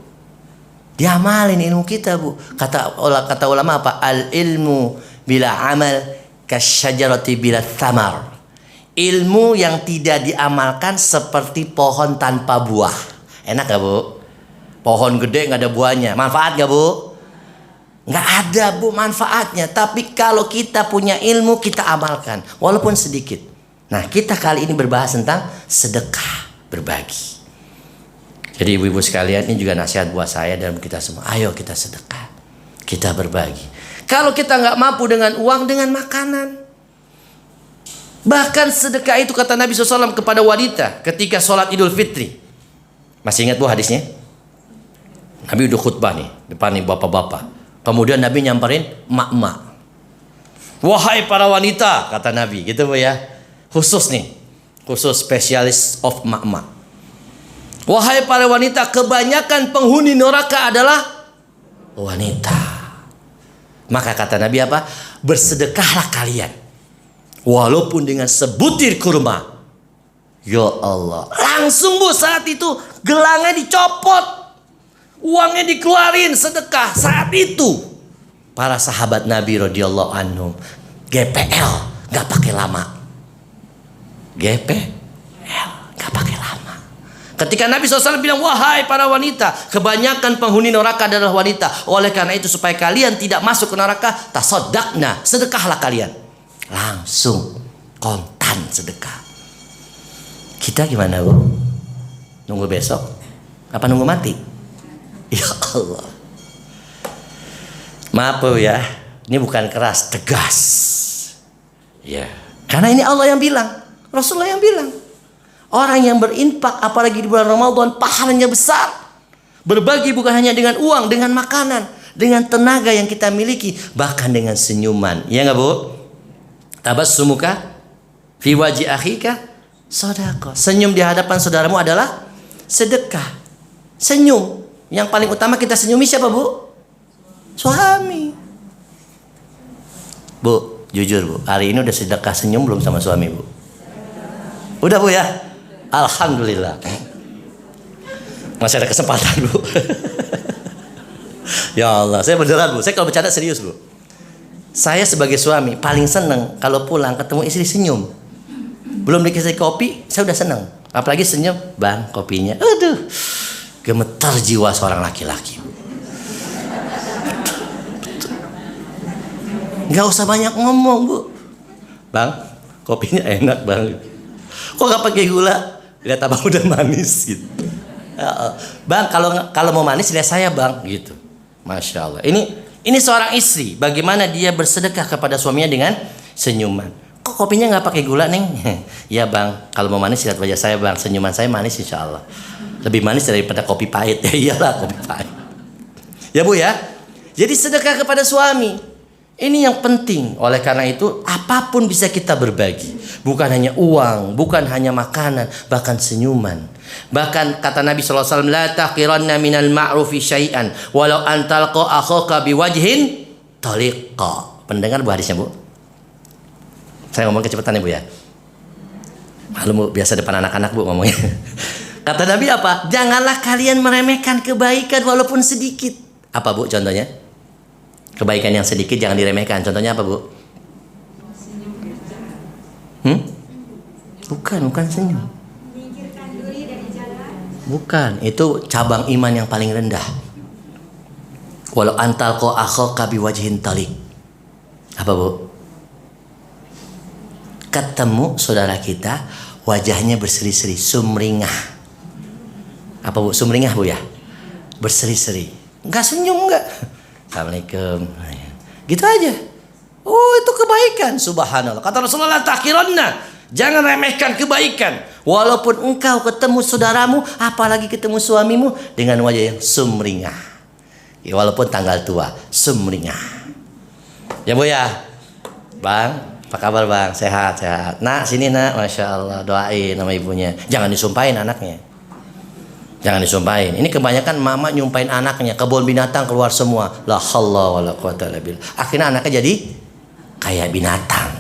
diamalin ilmu kita, Bu. Kata ulama apa? Al ilmu bila amal kasyajarati bila thamar. Ilmu yang tidak diamalkan seperti pohon tanpa buah. Enak gak, Bu? Pohon gede nggak ada buahnya, manfaat gak, Bu? Nggak ada, Bu, manfaatnya. Tapi kalau kita punya ilmu, kita amalkan walaupun sedikit. Nah, kita kali ini berbahas tentang sedekah, berbagi. Jadi ibu-ibu sekalian, ini juga nasihat buat saya dan kita semua. Ayo kita sedekah, kita berbagi. Kalau kita nggak mampu dengan uang, dengan makanan. Bahkan sedekah itu kata Nabi SAW kepada wanita ketika sholat Idul Fitri. Masih ingat, Bu, hadisnya? Nabi udah khutbah nih, depan nih bapak-bapak. Kemudian Nabi nyamperin emak-emak. Wahai para wanita, kata Nabi, gitu, Bu, ya. Khusus nih, khusus spesialis of emak-emak. Wahai para wanita, kebanyakan penghuni neraka adalah wanita. Maka kata Nabi apa? Bersedekahlah kalian, walaupun dengan sebutir kurma. Ya Allah, langsung, Bu, saat itu gelangnya dicopot, uangnya dikeluarin, sedekah. Saat itu para sahabat Nabi radhiyallahu anhum GPL, nggak pakai lama. GPL nggak pakai lama. Ketika Nabi SAW bilang, wahai para wanita, kebanyakan penghuni neraka adalah wanita. Oleh karena itu, supaya kalian tidak masuk ke neraka, tasaddaqna, sedekahlah kalian. Langsung kontan sedekah. Kita gimana, Bu? Nunggu besok? Apa nunggu mati? Ya Allah. Maaf, Bu, ya. Ini bukan keras, tegas. Ya. Karena ini Allah yang bilang, Rasulullah yang bilang. Orang yang berinfak apalagi di bulan Ramadan pahalanya besar. Berbagi bukan hanya dengan uang, dengan makanan, dengan tenaga yang kita miliki, bahkan dengan senyuman. Ya enggak, Bu? Tabassumuka fi wajhi akhika sedekah. Senyum di hadapan saudaramu adalah sedekah. Senyum. Yang paling utama kita senyumi siapa, Bu? Suami. Bu, jujur, Bu, hari ini udah sedekah senyum belum sama suami, Bu? Udah, Bu, ya? Alhamdulillah. Masih ada kesempatan, Bu. Ya Allah, saya beneran, Bu. Saya kalau bercanda serius, Bu. Saya sebagai suami paling seneng kalau pulang ketemu istri senyum. Belum dikasih kopi, saya udah seneng. Apalagi senyum, Bang, kopinya. Aduh, gemetar jiwa seorang laki-laki. Gak usah banyak ngomong, Bu. Bang, kopinya enak, Bang. Kok gak pakai gula? Lihat abang udah manis gitu. Bang, kalau mau manis lihat saya, Bang, gitu. Masya Allah. Ini seorang istri, bagaimana dia bersedekah kepada suaminya dengan senyuman. Kok kopinya nggak pakai gula, Neng? Ya, Bang, kalau mau manis lihat wajah saya, Bang. Senyuman saya manis, insya Allah. Lebih manis daripada kopi pahit. Ya iyalah, kopi pahit. Ya, Bu, ya. Jadi sedekah kepada suami. Ini yang penting. Oleh karena itu, apapun bisa kita berbagi. Bukan hanya uang, bukan hanya makanan, bahkan senyuman. Bahkan kata Nabi SAW, la taqiranna minal ma'rufi syai'an walau antalqa akhaka biwajhin taliqa. Pendengar Bu hadisnya, Bu? Saya ngomong kecepatan ya, Bu ya. Malu Bu, biasa depan anak-anak Bu ngomongnya. Kata Nabi apa? Janganlah kalian meremehkan kebaikan walaupun sedikit. Apa Bu contohnya? Kebaikan yang sedikit jangan diremehkan. Contohnya apa, Bu? Bukan senyum. Bukan, itu cabang iman yang paling rendah. Walau antal ko akhaka biwajhin talik. Apa, Bu? Ketemu saudara kita, wajahnya berseri-seri, sumringah. Apa, Bu? Sumringah, Bu ya? Berseri-seri. Enggak senyum enggak? Assalamualaikum. Gitu aja. Oh, itu kebaikan. Subhanallah. Kata Rasulullah, takiranna. Jangan remehkan kebaikan. Walaupun engkau ketemu saudaramu, apalagi ketemu suamimu dengan wajah yang sumringah. Ya, walaupun tanggal tua, sumringah. Ya Bu ya. Bang, apa kabar Bang? Sehat. Nak, sini Nak. Masya Allah. Doain sama ibunya. Jangan disumpahin anaknya. Jangan disumpahin. Ini kebanyakan mama nyumpahin anaknya, kebun binatang keluar semua. La haula wala quwata illa billah. Akhirnya anaknya jadi kayak binatang.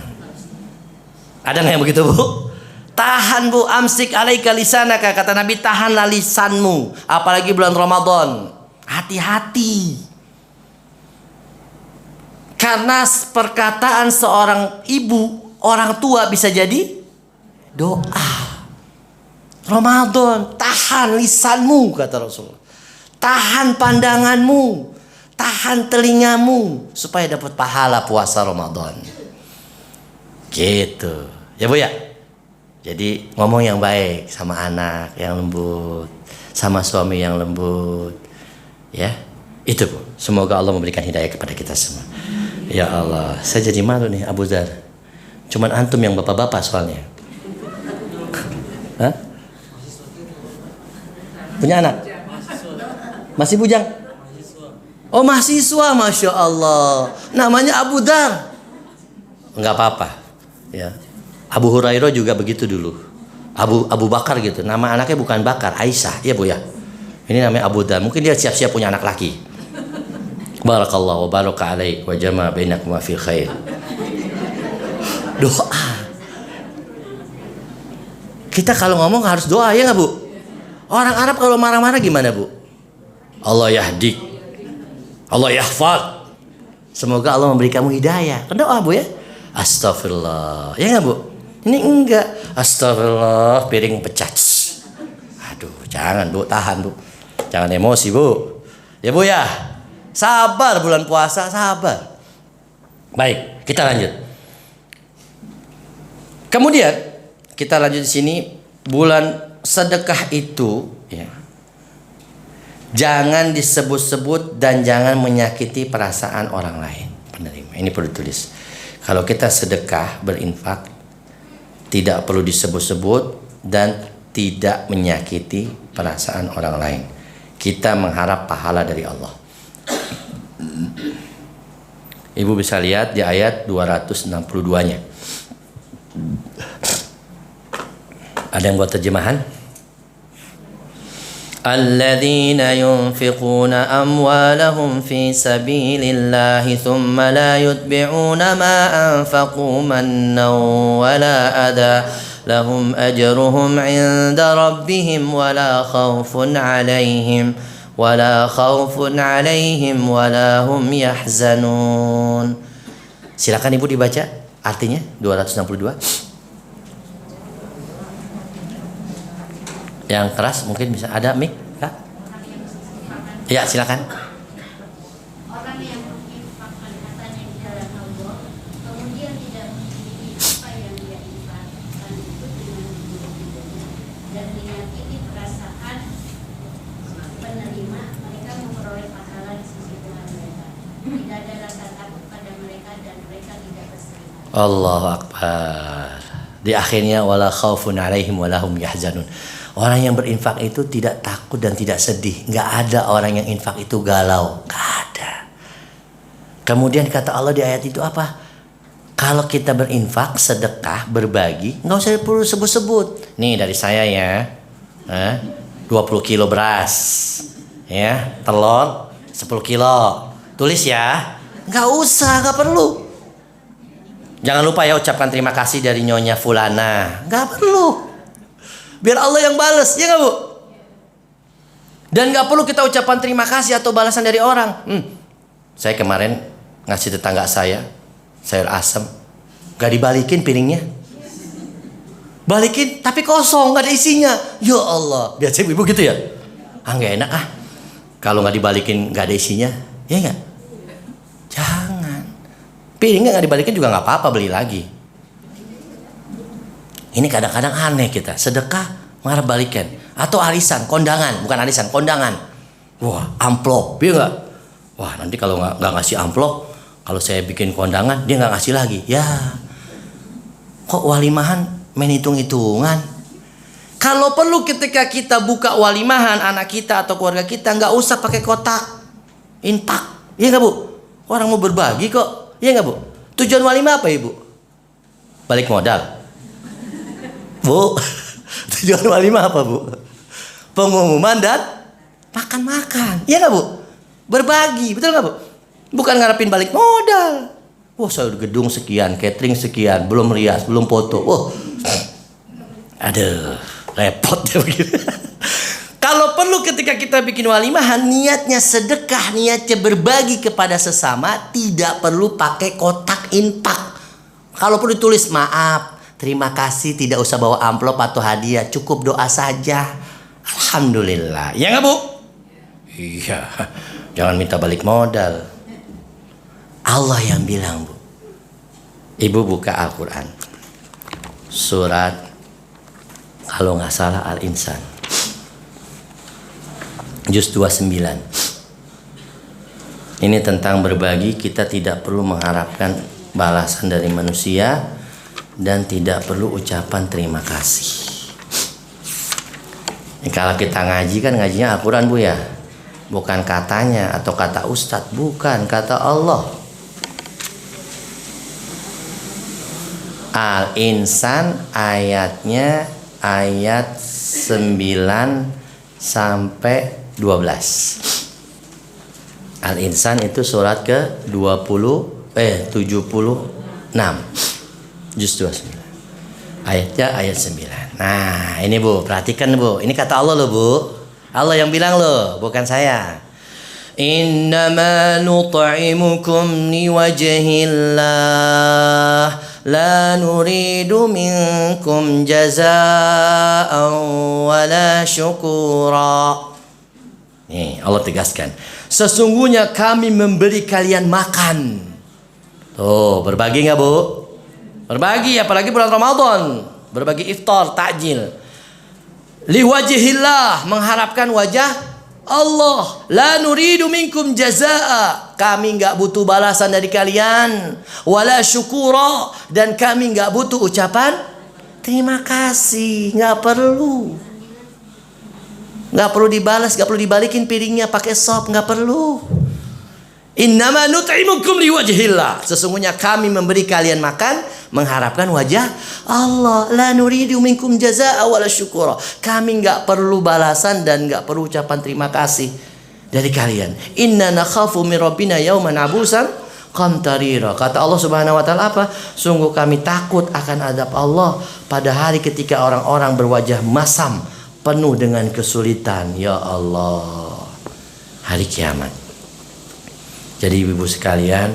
Ada nggak yang begitu, Bu? Tahan, Bu, amsik alaika lisanaka, kata Nabi, tahanlah lisanmu, apalagi bulan Ramadan. Hati-hati. Karena perkataan seorang ibu, orang tua bisa jadi doa. Ramadan, tahan lisanmu, kata Rasulullah. Tahan pandanganmu, tahan telingamu, supaya dapat pahala puasa Ramadan. Gitu. Ya Bu ya. Jadi ngomong yang baik sama anak yang lembut, sama suami yang lembut. Ya. Itu Bu. Semoga Allah memberikan hidayah kepada kita semua. Ya Allah, saya jadi malu nih Abu Dzar. Cuman antum yang bapak-bapak soalnya. Hah? Punya anak? Masih bujang? Oh, mahasiswa, Masya Allah. Namanya Abu Dzar. Enggak apa-apa. Ya. Abu Hurairah juga begitu dulu. Abu Bakar gitu. Nama anaknya bukan Bakar, Aisyah. Iya Bu ya. Ini namanya Abu Dzar. Mungkin dia siap-siap punya anak laki. Barakallahu wa baraka alaik wa jama'a bainakum fi khair. Doa. Kita kalau ngomong harus doa, ya nggak Bu? Orang Arab kalau marah-marah gimana Bu? Allah yahdik, Allah yahfad. Semoga Allah memberi kamu hidayah. Kan doa Bu ya. Astagfirullah. Ya nggak Bu? Ini enggak. Astagfirullah, piring pecah. Aduh, jangan Bu, tahan Bu. Jangan emosi Bu. Ya Bu ya. Sabar bulan puasa, sabar. Baik, kita lanjut. Kemudian kita lanjut di sini, bulan sedekah itu ya, jangan disebut-sebut dan jangan menyakiti perasaan orang lain penerima. Ini perlu tulis. Kalau kita sedekah, berinfak, tidak perlu disebut-sebut dan tidak menyakiti perasaan orang lain. Kita mengharap pahala dari Allah. Ibu bisa lihat di ayat 262-nya. Ada yang buat terjemahan? Alladzina yunfiquna amwalahum fi sabilillahi thumma la yutbi'una ma anfaqu mannan wala adha lahum ajruhum 'inda rabbihim wala khawfun 'alaihim wala hum yahzanun. Silakan Ibu dibaca artinya 262. Yang keras mungkin bisa ada mic, Kak? Ya, silakan. Orang yang menginfakkan hartanya di jalan Allah, kemudian tidak memiliki apa yang dia infakkan itu dengan buruk-buruknya dan menyakiti perasaan penerima, mereka memperoleh pahala di sisi Tuhan mereka. Tidak ada rasa takut pada mereka dan mereka tidak bersedih. Allahu Akbar. Di akhirnya wala khaufun 'alaihim wala hum yahzanun. Orang yang berinfak itu tidak takut dan tidak sedih. Nggak ada orang yang infak itu galau. Nggak ada. Kemudian kata Allah di ayat itu apa? Kalau kita berinfak, sedekah, berbagi, nggak usah perlu sebut-sebut. Nih dari saya ya, 20 kilo beras, ya, telur 10 kilo. Tulis ya, nggak usah, nggak perlu. Jangan lupa ya ucapkan terima kasih dari Nyonya Fulana. Nggak perlu. Biar Allah yang balas, ya nggak Bu? Dan nggak perlu kita ucapan terima kasih atau balasan dari orang. Saya kemarin ngasih tetangga saya sayur asem, nggak dibalikin piringnya. Balikin tapi kosong, nggak ada isinya. Ya Allah, biasa ibu gitu ya. Nggak enak kalau nggak dibalikin nggak ada isinya, ya nggak? Jangan. Piringnya nggak dibalikin juga nggak apa-apa, beli lagi. Ini kadang-kadang aneh kita, sedekah mengharap balikan atau arisan, kondangan, bukan arisan, kondangan. Wah, amplop, ya nggak? Wah, nanti kalau nggak ngasih amplop, kalau saya bikin kondangan dia nggak ngasih lagi. Ya, kok walimahan main hitung-hitungan? Kalau perlu ketika kita buka walimahan anak kita atau keluarga kita nggak usah pakai kotak infak, ya nggak Bu? Orang mau berbagi kok. Iya nggak Bu? Tujuan walimah apa Ibu? Balik modal. Bu, tujuan walimah apa Bu? Pengumuman dan makan-makan. Iya nggak Bu? Berbagi, betul nggak Bu? Bukan ngarepin balik modal. Wah, saya gedung sekian, catering sekian, belum rias, belum foto. Wah, aduh, repot ya begitu. Kalau perlu ketika kita bikin walimahan, niatnya sedekah, niatnya berbagi kepada sesama, tidak perlu pakai kotak infak. Kalau perlu ditulis maaf, terima kasih, tidak usah bawa amplop atau hadiah, cukup doa saja. Alhamdulillah. Ya nggak Bu? Iya. Jangan minta balik modal. Allah yang bilang Bu. Ibu buka Al-Quran. Surat, kalau nggak salah Al-Insan. Juz 29. Ini tentang berbagi. Kita tidak perlu mengharapkan balasan dari manusia dan tidak perlu ucapan terima kasih. Kalau kita ngaji kan ngajinya Al-Quran Bu ya, bukan katanya atau kata ustadz, bukan, kata Allah. Al-Insan ayatnya ayat 9 sampai 12. Al-Insan itu surat ke 76. Juz 29. Ayatnya ayat 9. Nah, ini Bu, perhatikan Bu. Ini kata Allah loh Bu. Allah yang bilang loh, bukan saya. Innama nut'imukum liwajhillah la nuridu minkum jazaa'an wala syukura. Nih, Allah tegaskan. Sesungguhnya kami memberi kalian makan. Tuh, berbagi nggak Bu? Berbagi, apalagi bulan Ramadan. Berbagi iftar, takjil. Liwajhillah, mengharapkan wajah Allah. La nuridu minkum jazaa. Kami nggak butuh balasan dari kalian. Wala syukura. Dan kami nggak butuh ucapan terima kasih. Nggak perlu. Nggak perlu dibalas, nggak perlu dibalikin piringnya pakai sop, nggak perlu. Innama nut'imukum liwajhillah. Sesungguhnya kami memberi kalian makan mengharapkan wajah Allah. La nuridu minkum jazaa'a wala syukura. Kami nggak perlu balasan dan nggak perlu ucapan terima kasih dari kalian. Inna nakhafu min rabbina yauman abusan qamtarira. Kata Allah Subhanahu wa taala apa? Sungguh kami takut akan adab Allah pada hari ketika orang-orang berwajah masam, penuh dengan kesulitan. Ya Allah, hari kiamat. Jadi ibu sekalian,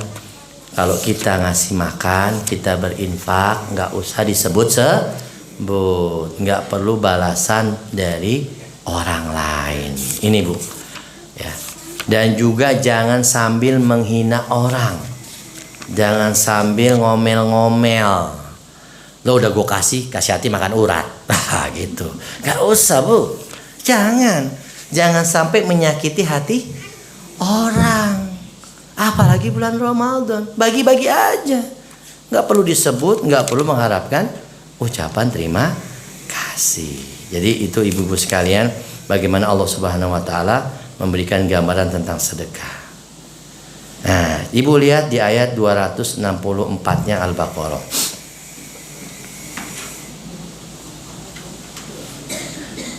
kalau kita ngasih makan, kita berinfak, nggak usah disebut-sebut, nggak perlu balasan dari orang lain. Ini Bu, ya. Dan juga jangan sambil menghina orang, jangan sambil ngomel-ngomel. Lo udah gue kasih hati makan urat, gitu. Nggak usah Bu, jangan sampai menyakiti hati orang. Apalagi bulan Ramadan, bagi-bagi aja, nggak perlu disebut, nggak perlu mengharapkan ucapan terima kasih. Jadi itu ibu-ibu sekalian, bagaimana Allah Subhanahu wa taala memberikan gambaran tentang sedekah. Nah, Ibu lihat di ayat 264-nya Al-Baqarah.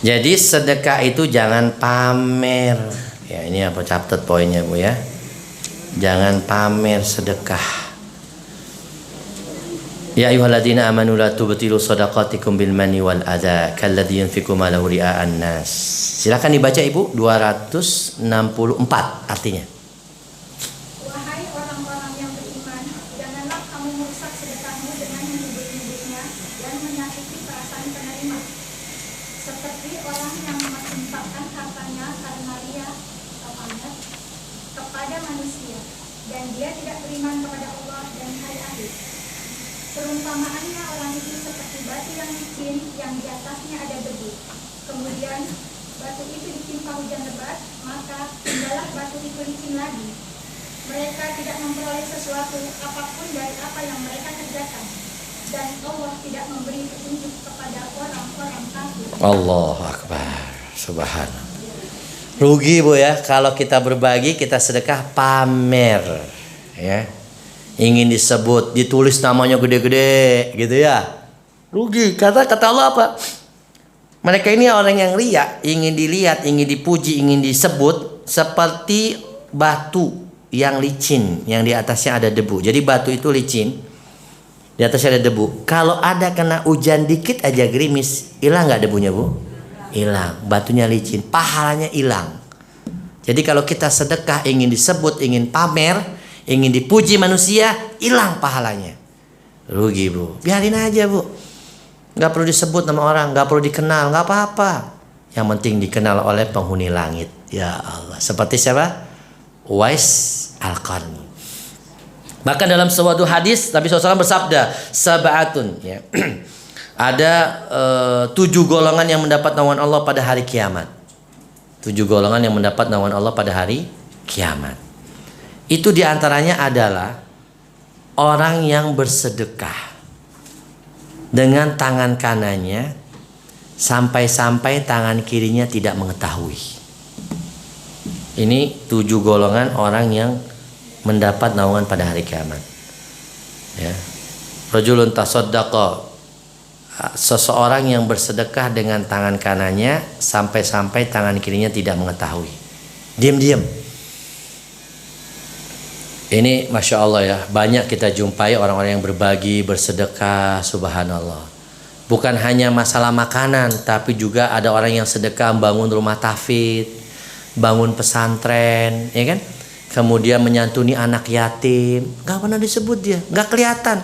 Jadi sedekah itu jangan pamer. Ya, ini apa, catat poinnya Bu ya. Jangan pamer sedekah. Ya ayyuhalladzina amanu la tubtilu shadaqatikum bil manni wal adza kalladzi yunfiqu malahu ria'an nas. Silakan dibaca Ibu, 264 artinya. Wahai orang-orang yang beriman, janganlah kamu merusak sedekahmu dengan menyebut-nyebutnya dan menyakiti perasaan penerima. Seperti orang yang menginfakkan hartanya karena ria atau pamer kepada manusia, dan dia tidak beriman kepada Allah dan hari akhir. Perumpamaannya orang itu seperti batu yang licin yang di atasnya ada debu. Kemudian batu itu ditimpa hujan lebat, maka tinggallah batu itu licin lagi. Mereka tidak memperoleh sesuatu apapun dari apa yang mereka kerjakan, dan Allah tidak memberi petunjuk kepada orang-orang kafir. Allahu Akbar. Subhanallah. Rugi Bu ya kalau kita berbagi, kita sedekah pamer ya. Ingin disebut, ditulis namanya gede-gede gitu ya. Rugi. Kata Allah apa? Mereka ini orang yang ria, ingin dilihat, ingin dipuji, ingin disebut seperti batu yang licin, yang di atasnya ada debu. Jadi batu itu licin, di atasnya ada debu. Kalau ada kena hujan dikit aja gerimis, hilang nggak debunya Bu? Hilang. Batunya licin, pahalanya hilang. Jadi kalau kita sedekah ingin disebut, ingin pamer, ingin dipuji manusia, hilang pahalanya. Rugi Bu. Biarin aja Bu. Nggak perlu disebut nama orang, nggak perlu dikenal, nggak apa-apa. Yang penting dikenal oleh penghuni langit. Ya Allah. Seperti siapa? Uwais Al-Qarni. Bahkan dalam suatu hadis Nabi SAW bersabda, sab'atun ya. Ada 7 golongan yang mendapat naungan Allah pada hari kiamat. 7 golongan yang mendapat naungan Allah pada hari kiamat. Itu diantaranya adalah orang yang bersedekah dengan tangan kanannya sampai-sampai tangan kirinya tidak mengetahui. Ini 7 golongan orang yang mendapat naungan pada hari kiamat. Ya. Rajulun tasaddaqa, seseorang yang bersedekah dengan tangan kanannya sampai-sampai tangan kirinya tidak mengetahui. Diam-diam. Ini Masya Allah ya, banyak kita jumpai orang-orang yang berbagi, bersedekah, subhanallah. Bukan hanya masalah makanan, tapi juga ada orang yang sedekah bangun rumah tahfidz, bangun pesantren, ya kan? Kemudian menyantuni anak yatim, gak pernah disebut dia, gak kelihatan.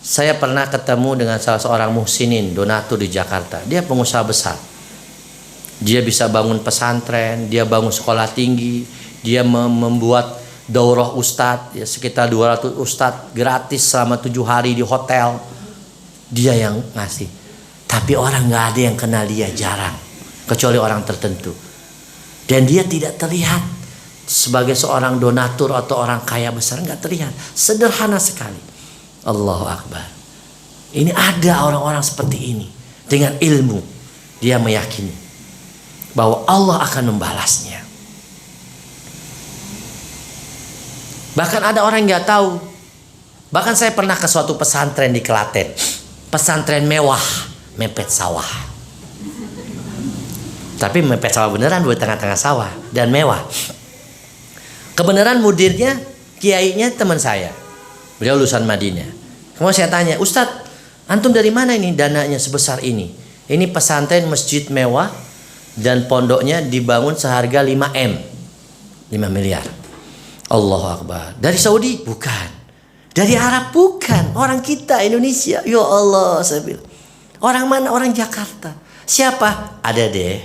Saya pernah ketemu dengan salah seorang muhsinin, donatur di Jakarta. Dia pengusaha besar. Dia bisa bangun pesantren, dia bangun sekolah tinggi, dia membuat daurah ustadz, ya, sekitar 200 ustadz gratis selama 7 hari di hotel. Dia yang ngasih. Tapi orang gak ada yang kenal dia, jarang. Kecuali orang tertentu. Dan dia tidak terlihat sebagai seorang donatur atau orang kaya besar, gak terlihat. Sederhana sekali. Allahu Akbar. Ini ada orang-orang seperti ini. Dengan ilmu dia meyakini bahwa Allah akan membalasnya. Bahkan ada orang yang gak tahu. Bahkan saya pernah ke suatu pesantren di Klaten. Pesantren mewah, mepet sawah. Tapi mepet sawah beneran, di tengah-tengah sawah. Dan mewah. Kebenaran mudirnya, kiainya teman saya. Beliau lulusan Madinah. Kemudian saya tanya, Ustadz, antum dari mana ini dananya sebesar ini? Ini pesantren masjid mewah dan pondoknya dibangun seharga 5M. 5 miliar. Allahu Akbar. Dari Saudi? Bukan. Dari Arab? Bukan. Orang kita, Indonesia. Ya Allah, saya bilang. Orang mana? Orang Jakarta. Siapa? Ada deh.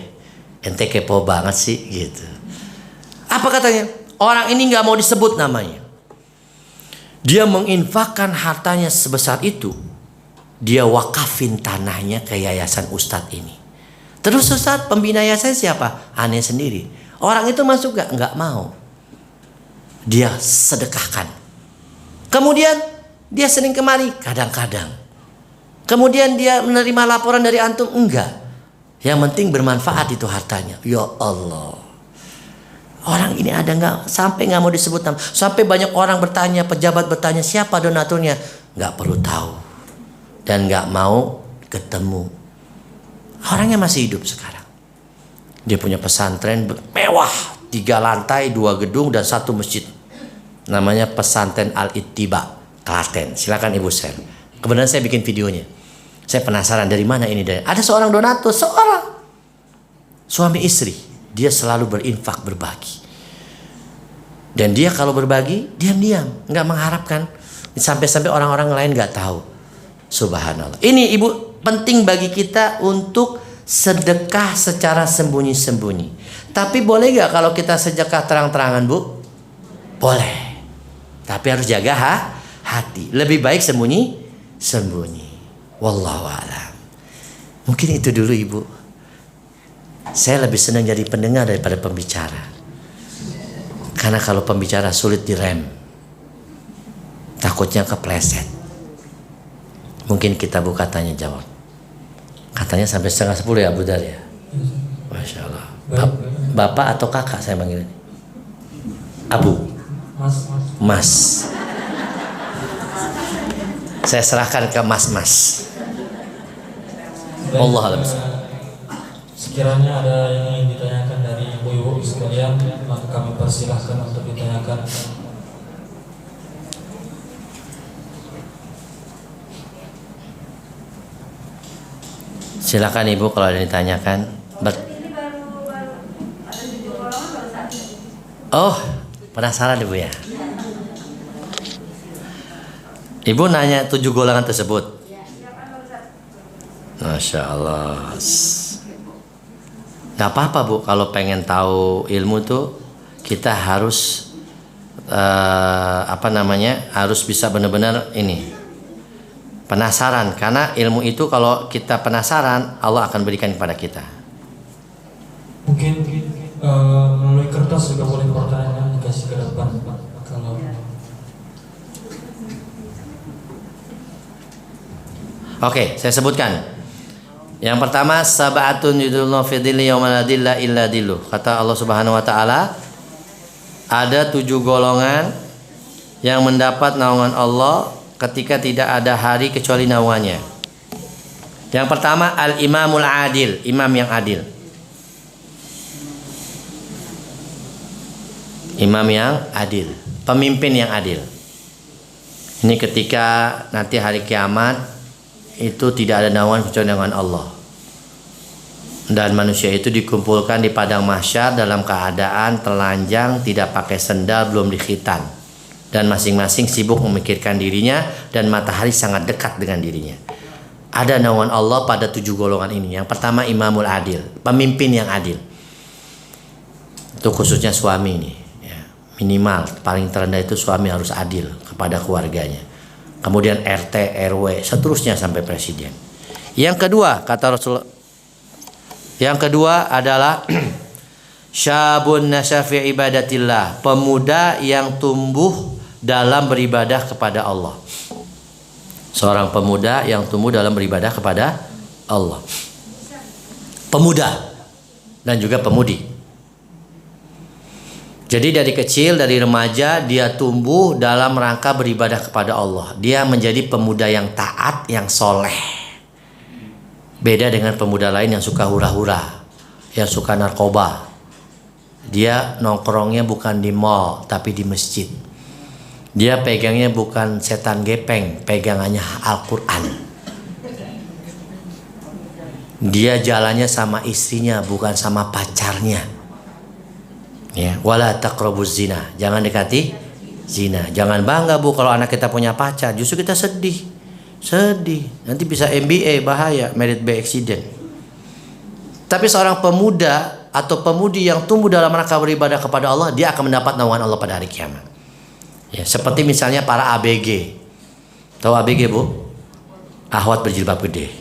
Ente kepo banget sih, gitu. Apa katanya? Orang ini gak mau disebut namanya. Dia menginfakkan hartanya sebesar itu. Dia wakafin tanahnya ke yayasan ustadz ini. Terus ustadz, pembina yayasan siapa? Aneh sendiri. Orang itu masuk gak? Gak mau. Dia sedekahkan. Kemudian dia sering kemari? Kadang-kadang. Kemudian dia menerima laporan dari antum? Enggak. Yang penting bermanfaat itu hartanya. Ya Allah. Orang ini ada nggak? Sampai nggak mau disebut nama. Sampai banyak orang bertanya, pejabat bertanya siapa donaturnya. Nggak perlu tahu dan nggak mau ketemu. Orangnya masih hidup sekarang. Dia punya pesantren mewah, 3 lantai, 2 gedung dan 1 masjid. Namanya Pesantren Al-Ittiba, Klaten. Silakan Ibu share. Kebetulan saya bikin videonya. Saya penasaran dari mana ini dari. Ada seorang donatur, seorang suami istri. Dia selalu berinfak, berbagi. Dan dia kalau berbagi, diam-diam, nggak mengharapkan. Sampai-sampai orang-orang lain nggak tahu. Subhanallah. Ini Ibu, penting bagi kita untuk sedekah secara sembunyi-sembunyi. Tapi boleh nggak kalau kita sedekah terang-terangan, Bu? Boleh. Tapi harus jaga hati. Lebih baik sembunyi-sembunyi. Wallahu a'lam. Mungkin itu dulu Ibu. Saya lebih senang jadi pendengar daripada pembicara. Karena kalau pembicara sulit direm. Takutnya kepleset. Mungkin kita buka tanya jawab. Katanya sampai 9:30 ya Abu Dar ya. Masya Allah. Bapak atau kakak saya manggil ini? Abu. Mas. Saya serahkan ke mas-mas. Allah alam. Sekiranya ada yang ingin ditanyakan dari ibu-ibu sekalian, maka kami persilahkan untuk ditanyakan. Silakan Ibu kalau ada yang ditanyakan. Oh, penasaran Ibu ya? Ibu nanya 7 golongan tersebut. Masya Allah. Gak apa-apa Bu, kalau pengen tahu ilmu tuh kita harus harus bisa benar-benar ini penasaran, karena ilmu itu kalau kita penasaran Allah akan berikan kepada kita. Mungkin melalui kertas juga boleh pertanyaan dikasih ke depan kalau Oke, saya sebutkan. Yang pertama, sab'atun yudhilluhum fi dhilli yauma la dhilla illa dhilluh. Kata Allah Subhanahu wa taala, ada 7 golongan yang mendapat naungan Allah ketika tidak ada hari kecuali naungannya. Yang pertama, al-imamul adil, imam yang adil. Imam yang adil, pemimpin yang adil. Ini ketika nanti hari kiamat itu tidak ada naungan kecuali naungan Allah. Dan manusia itu dikumpulkan di padang mahsyar dalam keadaan telanjang, tidak pakai sendal, belum dikhitan. Dan masing-masing sibuk memikirkan dirinya dan matahari sangat dekat dengan dirinya. Ada naungan Allah pada 7 golongan ini. Yang pertama, imamul adil, pemimpin yang adil. Itu khususnya suami ini. Ya, minimal paling terendah itu suami harus adil kepada keluarganya. Kemudian RT, RW, seterusnya sampai presiden. Yang kedua, kata Rasulullah, yang kedua adalah syabun nasyafi ibadatillah, pemuda yang tumbuh dalam beribadah kepada Allah. Seorang pemuda yang tumbuh dalam beribadah kepada Allah. Pemuda dan juga pemudi. Jadi dari kecil, dari remaja, dia tumbuh dalam rangka beribadah kepada Allah. Dia menjadi pemuda yang taat, yang soleh. Beda dengan pemuda lain yang suka hura-hura, yang suka narkoba. Dia nongkrongnya bukan di mall, tapi di masjid. Dia pegangnya bukan setan gepeng, pegangannya Al-Quran. Dia jalannya sama istrinya, bukan sama pacarnya. Ya, wala taqrabuz zina, jangan dekati zina. Jangan bangga Bu kalau anak kita punya pacar, justru kita sedih. Nanti bisa MBA, bahaya, merit by accident. Tapi seorang pemuda atau pemudi yang tumbuh dalam rangka beribadah kepada Allah, dia akan mendapat naungan Allah pada hari kiamat. Ya, seperti misalnya para ABG. Tahu ABG Bu? Ahwat berjilbab gede.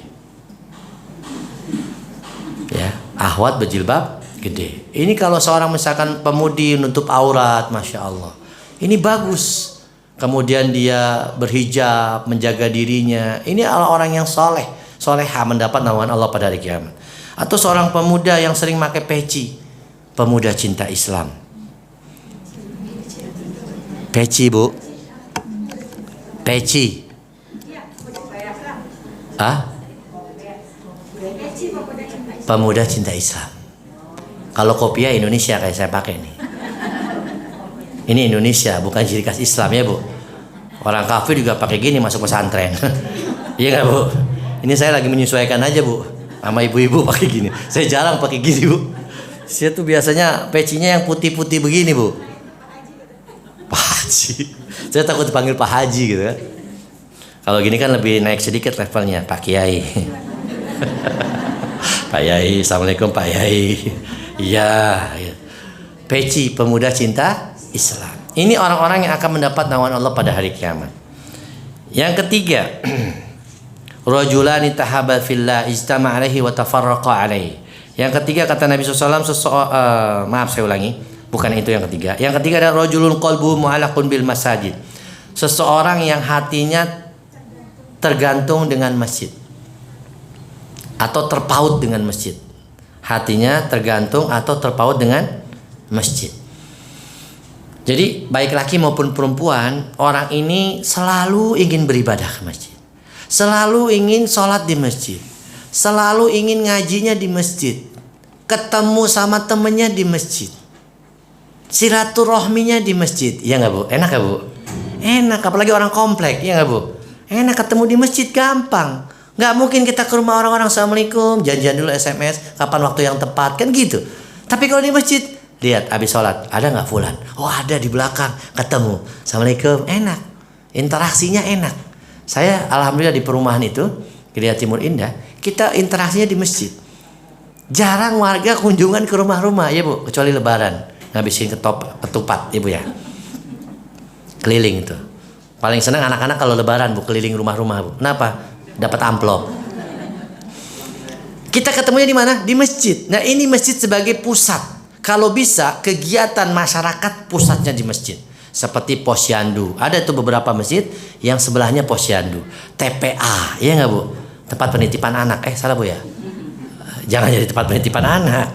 Ya, ahwat berjilbab gede. Ini kalau seorang misalkan pemudi nutup aurat, Masya Allah, ini bagus. Kemudian dia berhijab, menjaga dirinya. Ini adalah orang yang soleh, soleha, mendapat naungan Allah pada hari kiamat. Atau seorang pemuda yang sering pakai peci, pemuda cinta Islam, Peci, Bu. Peci. Ah? Pemuda Cinta Islam. Kalau kopiah Indonesia kayak saya pakai nih. Ini Indonesia, bukan ciri khas Islam ya, Bu. Orang kafir juga pakai gini masuk pesantren. Iya nggak, Bu? Ini saya lagi menyesuaikan aja, Bu. Sama ibu-ibu pakai gini. Saya jarang pakai gini, Bu. Saya tuh biasanya pecinya yang putih-putih begini, Bu. Pak Haji. Saya takut dipanggil Pak Haji gitu kan. Kalau gini kan lebih naik sedikit levelnya, Pak Kiai. Pak Yai, Assalamualaikum Pak Yai. Iya. Peci, pemuda cinta Islam. Ini orang-orang yang akan mendapat naungan Allah pada hari kiamat. Yang ketiga, rajulani tahaba fillah ijtama alaihi wa tafarraqa alaihi. Yang ketiga kata Nabi SAW, maaf saya ulangi, bukan itu yang ketiga. Yang ketiga adalah rajulun qalbuhu mu'allaqun bil masajid. Seseorang yang hatinya tergantung dengan masjid atau terpaut dengan masjid. Hatinya tergantung atau terpaut dengan masjid. Jadi baik laki maupun perempuan, orang ini selalu ingin beribadah ke masjid, selalu ingin sholat di masjid, selalu ingin ngajinya di masjid, ketemu sama temennya di masjid, silaturahminya di masjid. Ya nggak, Bu? Enak ya, Bu? Enak, apalagi orang komplek, ya nggak, Bu? Enak, ketemu di masjid gampang. Nggak mungkin kita ke rumah orang-orang, Assalamualaikum, janjian dulu SMS, kapan waktu yang tepat, kan gitu. Tapi kalau di masjid, lihat habis sholat, ada nggak fulan? Oh ada di belakang, ketemu, Assalamualaikum, enak. Interaksinya enak. Saya alhamdulillah di perumahan itu, Gereja Timur Indah, kita interaksinya di masjid. Jarang warga kunjungan ke rumah-rumah, ya Bu, kecuali lebaran, ngabisin ketupat, Ibu ya. Keliling itu. Paling senang anak-anak kalau lebaran, Bu, keliling rumah-rumah, Bu. Kenapa? Dapat amplop. Kita ketemunya di mana? Di masjid. Nah, ini masjid sebagai pusat. Kalau bisa kegiatan masyarakat pusatnya di masjid. Seperti posyandu. Ada tuh beberapa masjid yang sebelahnya posyandu. TPA, iya nggak, Bu? Tempat penitipan anak. Salah, Bu ya? Jangan jadi tempat penitipan anak.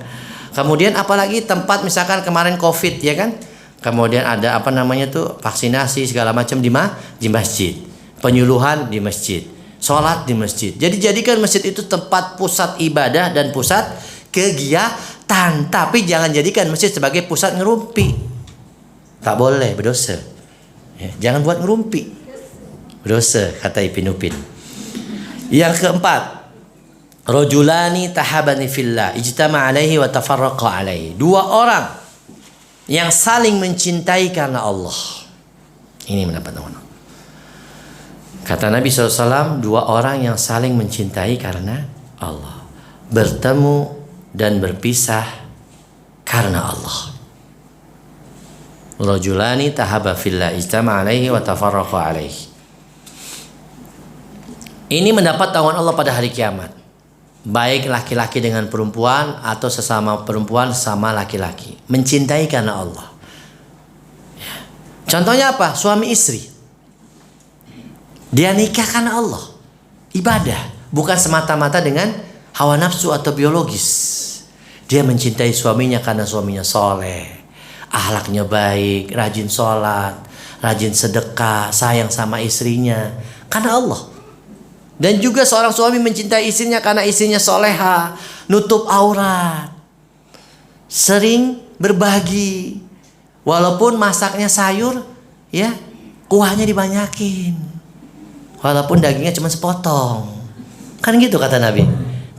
Kemudian apalagi tempat misalkan kemarin COVID, ya kan? Kemudian ada apa namanya tuh, vaksinasi segala macam di masjid. Penyuluhan di masjid. Sholat di masjid. Jadi jadikan masjid itu tempat pusat ibadah dan pusat kegiatan. Tapi jangan jadikan masjid sebagai pusat ngerumpi. Tak boleh, berdosa. Ya, jangan buat ngerumpi. Berdosa, kata Ibn Upin. Yang keempat, rajulani tahabani fillah ijtama alaihi wa tafarraqa alaihi. Dua orang yang saling mencintai karena Allah. Ini mendapat nama. Kata Nabi SAW, dua orang yang saling mencintai karena Allah, bertemu dan berpisah karena Allah. Rajulani tahaba fillah ijtama alaihi wa tafarraqa alaihi. Ini mendapat tawanan Allah pada hari kiamat. Baik laki-laki dengan perempuan atau sesama perempuan sama laki-laki. Mencintai karena Allah. Contohnya apa? Suami istri. Dia nikah karena Allah. Ibadah. Bukan semata-mata dengan hawa nafsu atau biologis. Dia mencintai suaminya karena suaminya soleh, akhlaknya baik, rajin sholat, rajin sedekah, sayang sama istrinya karena Allah. Dan juga seorang suami mencintai istrinya karena istrinya soleha, nutup aurat, sering berbagi. Walaupun masaknya sayur, ya kuahnya dibanyakin. Walaupun dagingnya cuma sepotong. Kan gitu kata Nabi.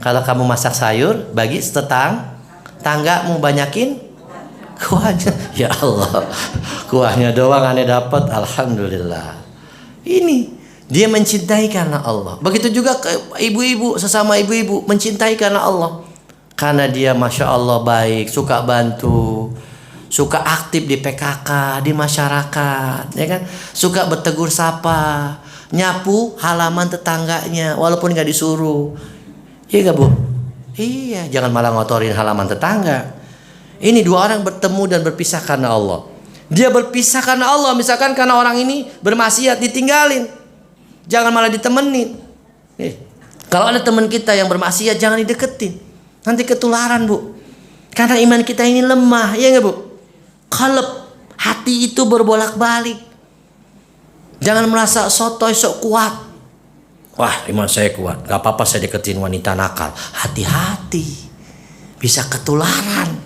Kalau kamu masak sayur, bagi tanggamu banyakin kuahnya. Ya Allah, kuahnya doang aneh dapat, alhamdulillah. Ini dia mencintai karena Allah. Begitu juga ke ibu-ibu, sesama ibu-ibu mencintai karena Allah. Karena dia Masya Allah baik, suka bantu, suka aktif di PKK, di masyarakat, ya kan? Suka bertegur sapa, nyapu halaman tetangganya walaupun nggak disuruh. Iya gak, Bu? Iya, jangan malah ngotorin halaman tetangga. Ini dua orang bertemu dan berpisah karena Allah. Dia berpisah karena Allah, misalkan karena orang ini bermaksiat, ditinggalin. Jangan malah ditemenin. Kalau ada teman kita yang bermaksiat, jangan dideketin. Nanti ketularan, Bu. Karena iman kita ini lemah, ya gak, Bu? Qalb, hati itu berbolak-balik. Jangan merasa sotoy sok kuat. Wah, iman saya kuat, gak apa-apa saya deketin wanita nakal. Hati-hati, bisa ketularan.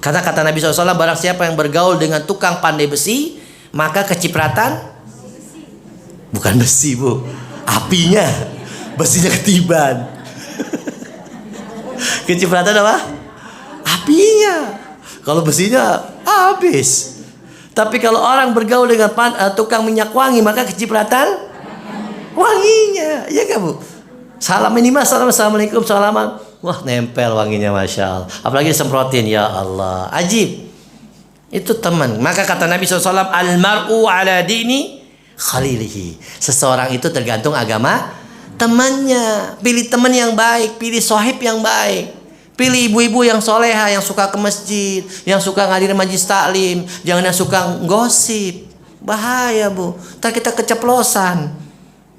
Kata Nabi SAW, barang siapa yang bergaul dengan tukang pandai besi, maka kecipratan, bukan besi bu, apinya, besinya ketiban. Kecipratan apa? Apinya. Kalau besinya habis. Tapi kalau orang bergaul dengan tukang minyak wangi, maka kecipratan wanginya. Iya gak bu? Salam minimal, assalamualaikum, salaman. Wah, nempel wanginya, masya Allah. Apalagi disemprotin, ya Allah, ajib. Itu teman. Maka kata Nabi SAW, almar'u ala dini khalilihi. Seseorang itu tergantung agama temannya. Pilih teman yang baik, pilih sohib yang baik. Pilih ibu-ibu yang soleha, yang suka ke masjid, yang suka ngadirin majlis taklim, jangan yang suka gosip. Bahaya bu, ntar kita keceplosan.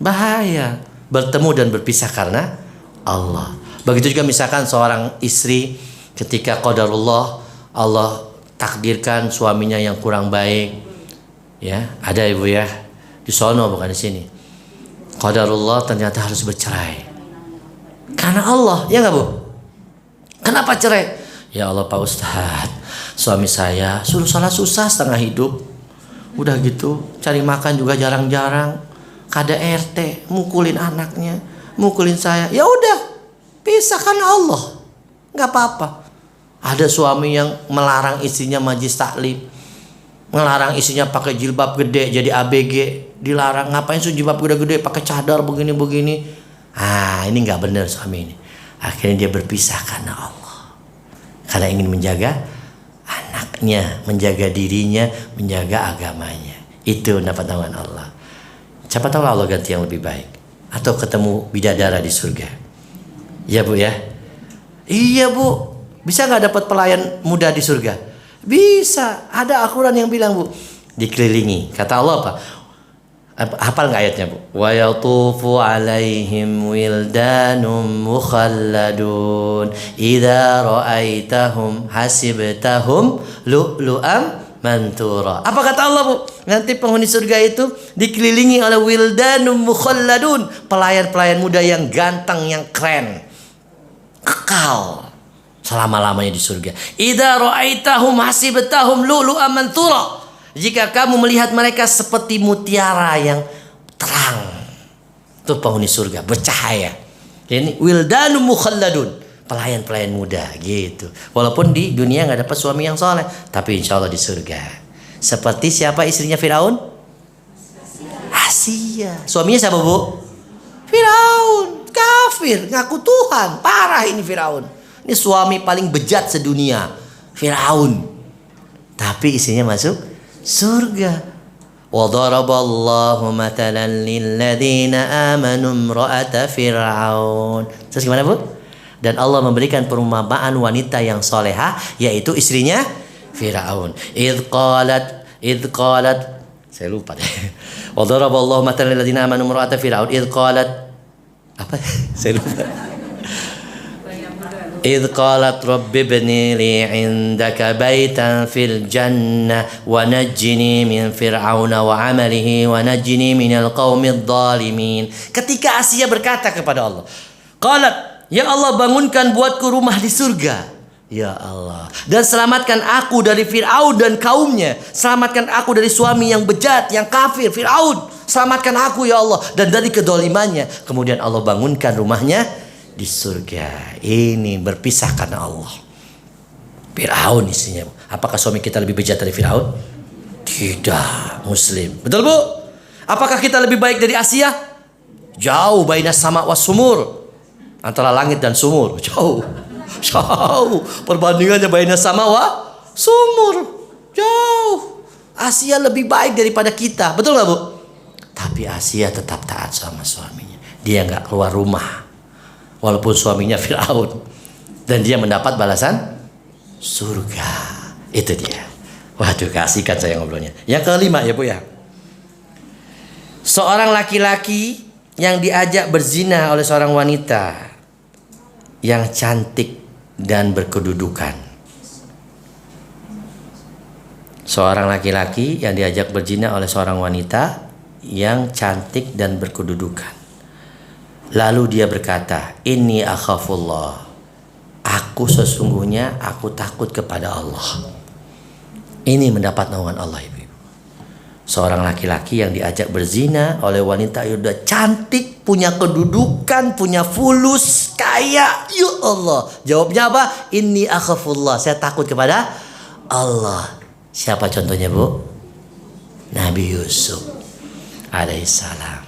Bahaya. Bertemu dan berpisah karena Allah. Begitu juga misalkan seorang istri ketika qadarullah, Allah takdirkan suaminya yang kurang baik. Ya, ada ibu ya, di sono bukan di sini. Qadarullah ternyata harus bercerai. Karena Allah, ya enggak bu? Kenapa cerai? Ya Allah Pak Ustadz, suami saya suruh sholat susah setengah hidup. Udah gitu cari makan juga jarang-jarang. Kada RT, mukulin anaknya, mukulin saya. Ya udah, pisahkan Allah, nggak apa-apa. Ada suami yang melarang istrinya majlis taklim, melarang istrinya pakai jilbab gede jadi ABG, dilarang. Ngapain sih jilbab gede-gede pakai cadar begini-begini? Ah, ini nggak benar suami ini. Akhirnya dia berpisah karena Allah, karena ingin menjaga anaknya, menjaga dirinya, menjaga agamanya. Itu dapat naungan Allah. Siapa tahu Allah ganti yang lebih baik, atau ketemu bidadara di surga. Ya bu ya. Iya bu. Bisa nggak dapat pelayan muda di surga? Bisa. Ada Al-Quran yang bilang bu, dikelilingi. Kata Allah apa? Hafal nggak ayatnya bu? Wa yatufu alaihim wildanum mukhalladun idza ra'aitahum hasibtahum lu'lu'am mantura. Apa kata Allah bu? Nanti penghuni surga itu dikelilingi oleh wildanum mukhalladun, pelayan-pelayan muda yang ganteng, yang keren, kekal selama-lamanya di surga. Idza ra'aitahum hasibtahum lu'lu'am mantura. Jika kamu melihat mereka seperti mutiara yang terang, itu penghuni surga, bercahaya. Ini wildanum mukhalladun, pelayan-pelayan muda gitu. Walaupun di dunia nggak dapat suami yang soleh, tapi insya Allah di surga. Seperti siapa istrinya Firaun? Asia. Suaminya siapa bu? Firaun, kafir, ngaku Tuhan, parah ini Firaun. Ini suami paling bejat sedunia, Firaun. Tapi istrinya masuk surga. Wa daraballahu matalan lilladzina amanu imra'ata fir'aun. Terus gimana bu? Dan Allah memberikan perumpamaan wanita yang solehah, yaitu istrinya Firaun. Idh qalat saya lupa deh. Wa daraballahu matalan lilladzina amanu imra'ata fir'aun. Idh qalat apa? Saya lupa. إذ قالت رب ابن لي عندك بيتا في الجنة ونجني من فرعون وعمله ونجني من القوم الظالمين. Ketika Asia berkata kepada Allah, qalat, ya Allah, bangunkan buatku rumah di surga. Ya Allah, dan selamatkan aku dari Fir'aun dan kaumnya. Selamatkan aku dari suami yang bejat, yang kafir, Fir'aun. Selamatkan aku ya Allah, dan dari kedolimannya. Kemudian Allah bangunkan rumahnya di surga. Ini berpisah karena Allah. Firaun isinya. Apakah suami kita lebih bejat dari Firaun? Tidak, Muslim. Betul bu? Apakah kita lebih baik dari Asia? Jauh, bainas sama was sumur. Antara langit dan sumur. Jauh. Jauh. Perbandingannya bainas sama wa sumur. Jauh. Asia lebih baik daripada kita. Betul nggak bu? Tapi Asia tetap taat sama suaminya. Dia nggak keluar rumah. Walaupun suaminya Firaun, dan dia mendapat balasan surga. Itu dia. Waduh, kasihkan saya ngobrolnya. Yang kelima ya bu ya. Seorang laki-laki yang diajak berzina oleh seorang wanita yang cantik dan berkedudukan. Seorang laki-laki yang diajak berzina oleh seorang wanita yang cantik dan berkedudukan. Lalu dia berkata, inni akhafullah, aku sesungguhnya aku takut kepada Allah. Ini mendapat naungan Allah, ibu-ibu. Seorang laki-laki yang diajak berzina oleh wanita yang udah cantik, punya kedudukan, punya fulus, kaya. Ya Allah. Jawabnya apa? Inni akhafullah, saya takut kepada Allah. Siapa contohnya, Bu? Nabi Yusuf alaihissalam.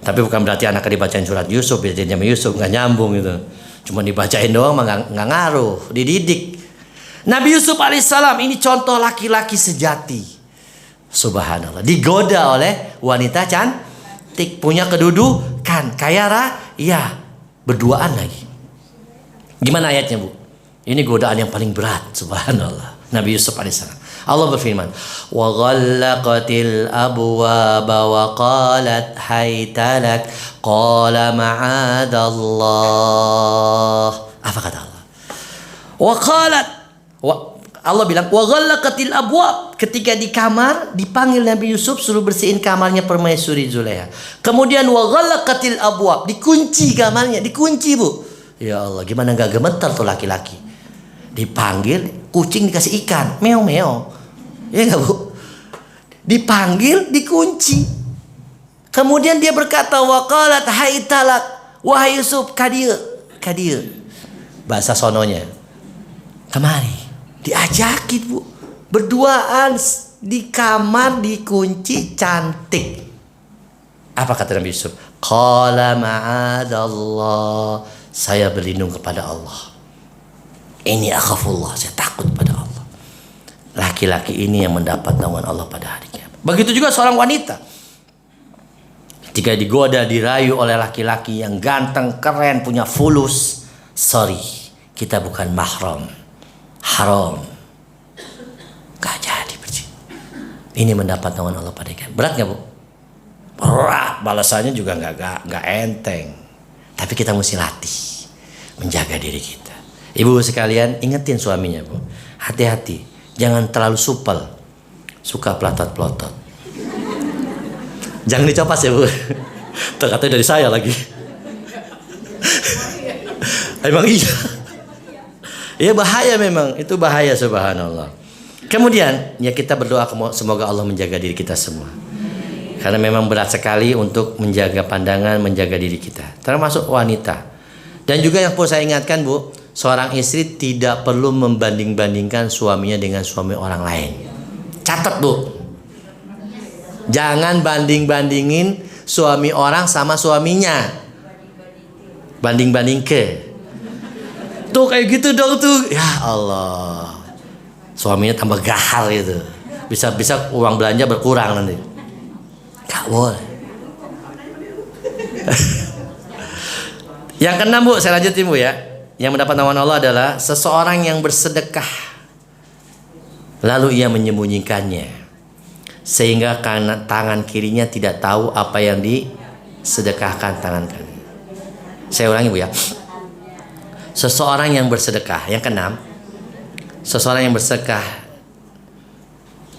Tapi bukan berarti anaknya dibacain surat Yusuf, biasanya Yusuf, nggak nyambung gitu. Cuma dibacain doang, nggak ngaruh, dididik. Nabi Yusuf alaihissalam ini contoh laki-laki sejati. Subhanallah, digoda oleh wanita cantik, punya kedudukan, kaya raya, berduaan lagi. Gimana ayatnya, Bu? Ini godaan yang paling berat, subhanallah. Nabi Yusuf alaihissalam. Allah berfirman, wa ghallaqatil abwaba wa qalat haytalak qala ma'adallah. Apa kata Allah? Wa qalat, Allah bilang wa ghallaqatil abwab, ketika di kamar dipanggil Nabi Yusuf suruh bersihin kamarnya permaisuri Zulaiha. Kemudian wa ghallaqatil abwab, dikunci kamarnya, dikunci, Bu. Ya Allah, gimana enggak gemetar tuh laki-laki. Dipanggil, kucing dikasih ikan, meong meong, ya nggak, Bu? Dipanggil, dikunci. Kemudian dia berkata, waqalat haytalak, wahai Yusuf, kadir, bahasa sononya, kemari. Diajakin, Bu, berduaan di kamar, dikunci, cantik. Apa kata Nabi Yusuf? Qala ma'adallah, saya berlindung kepada Allah. Ini akhafullah, saya takut pada Allah. Laki-laki ini yang mendapat naungan Allah pada hari kiamat. Begitu juga seorang wanita, jika digoda, dirayu oleh laki-laki yang ganteng, keren, punya fulus, sorry, kita bukan mahram, haram, gak jadi bersih. Ini mendapat naungan Allah pada hari kiamat. Berat gak, Bu? Berat, balasannya juga gak enteng. Tapi kita mesti latih menjaga diri kita. Ibu sekalian, ingetin suaminya, Bu, hati-hati, jangan terlalu supel, suka pelotot-pelotot. Jangan dicopas ya, Bu. Terkatanya dari saya lagi. Emang iya. Ya bahaya memang, itu bahaya, subhanallah. Kemudian ya kita berdoa semoga Allah menjaga diri kita semua. Karena memang berat sekali untuk menjaga pandangan, menjaga diri kita, termasuk wanita. Dan juga yang perlu saya ingatkan, Bu, seorang istri tidak perlu membanding-bandingkan suaminya dengan suami orang lain. Catat, Bu. Jangan banding-bandingin suami orang sama suaminya. Banding-banding ke. Tuh kayak gitu dong tuh. Ya Allah. Suaminya tambah gahar gitu. Bisa uang belanja berkurang nanti. Gak boleh. Yang keenam, Bu, saya lanjutin, Bu, ya. Yang mendapat naungan Allah adalah seseorang yang bersedekah lalu ia menyembunyikannya sehingga tangan kirinya tidak tahu apa yang disedekahkan tangan kanan. Saya ulangi, Bu, ya. Seseorang yang bersedekah, yang keenam, seseorang yang bersedekah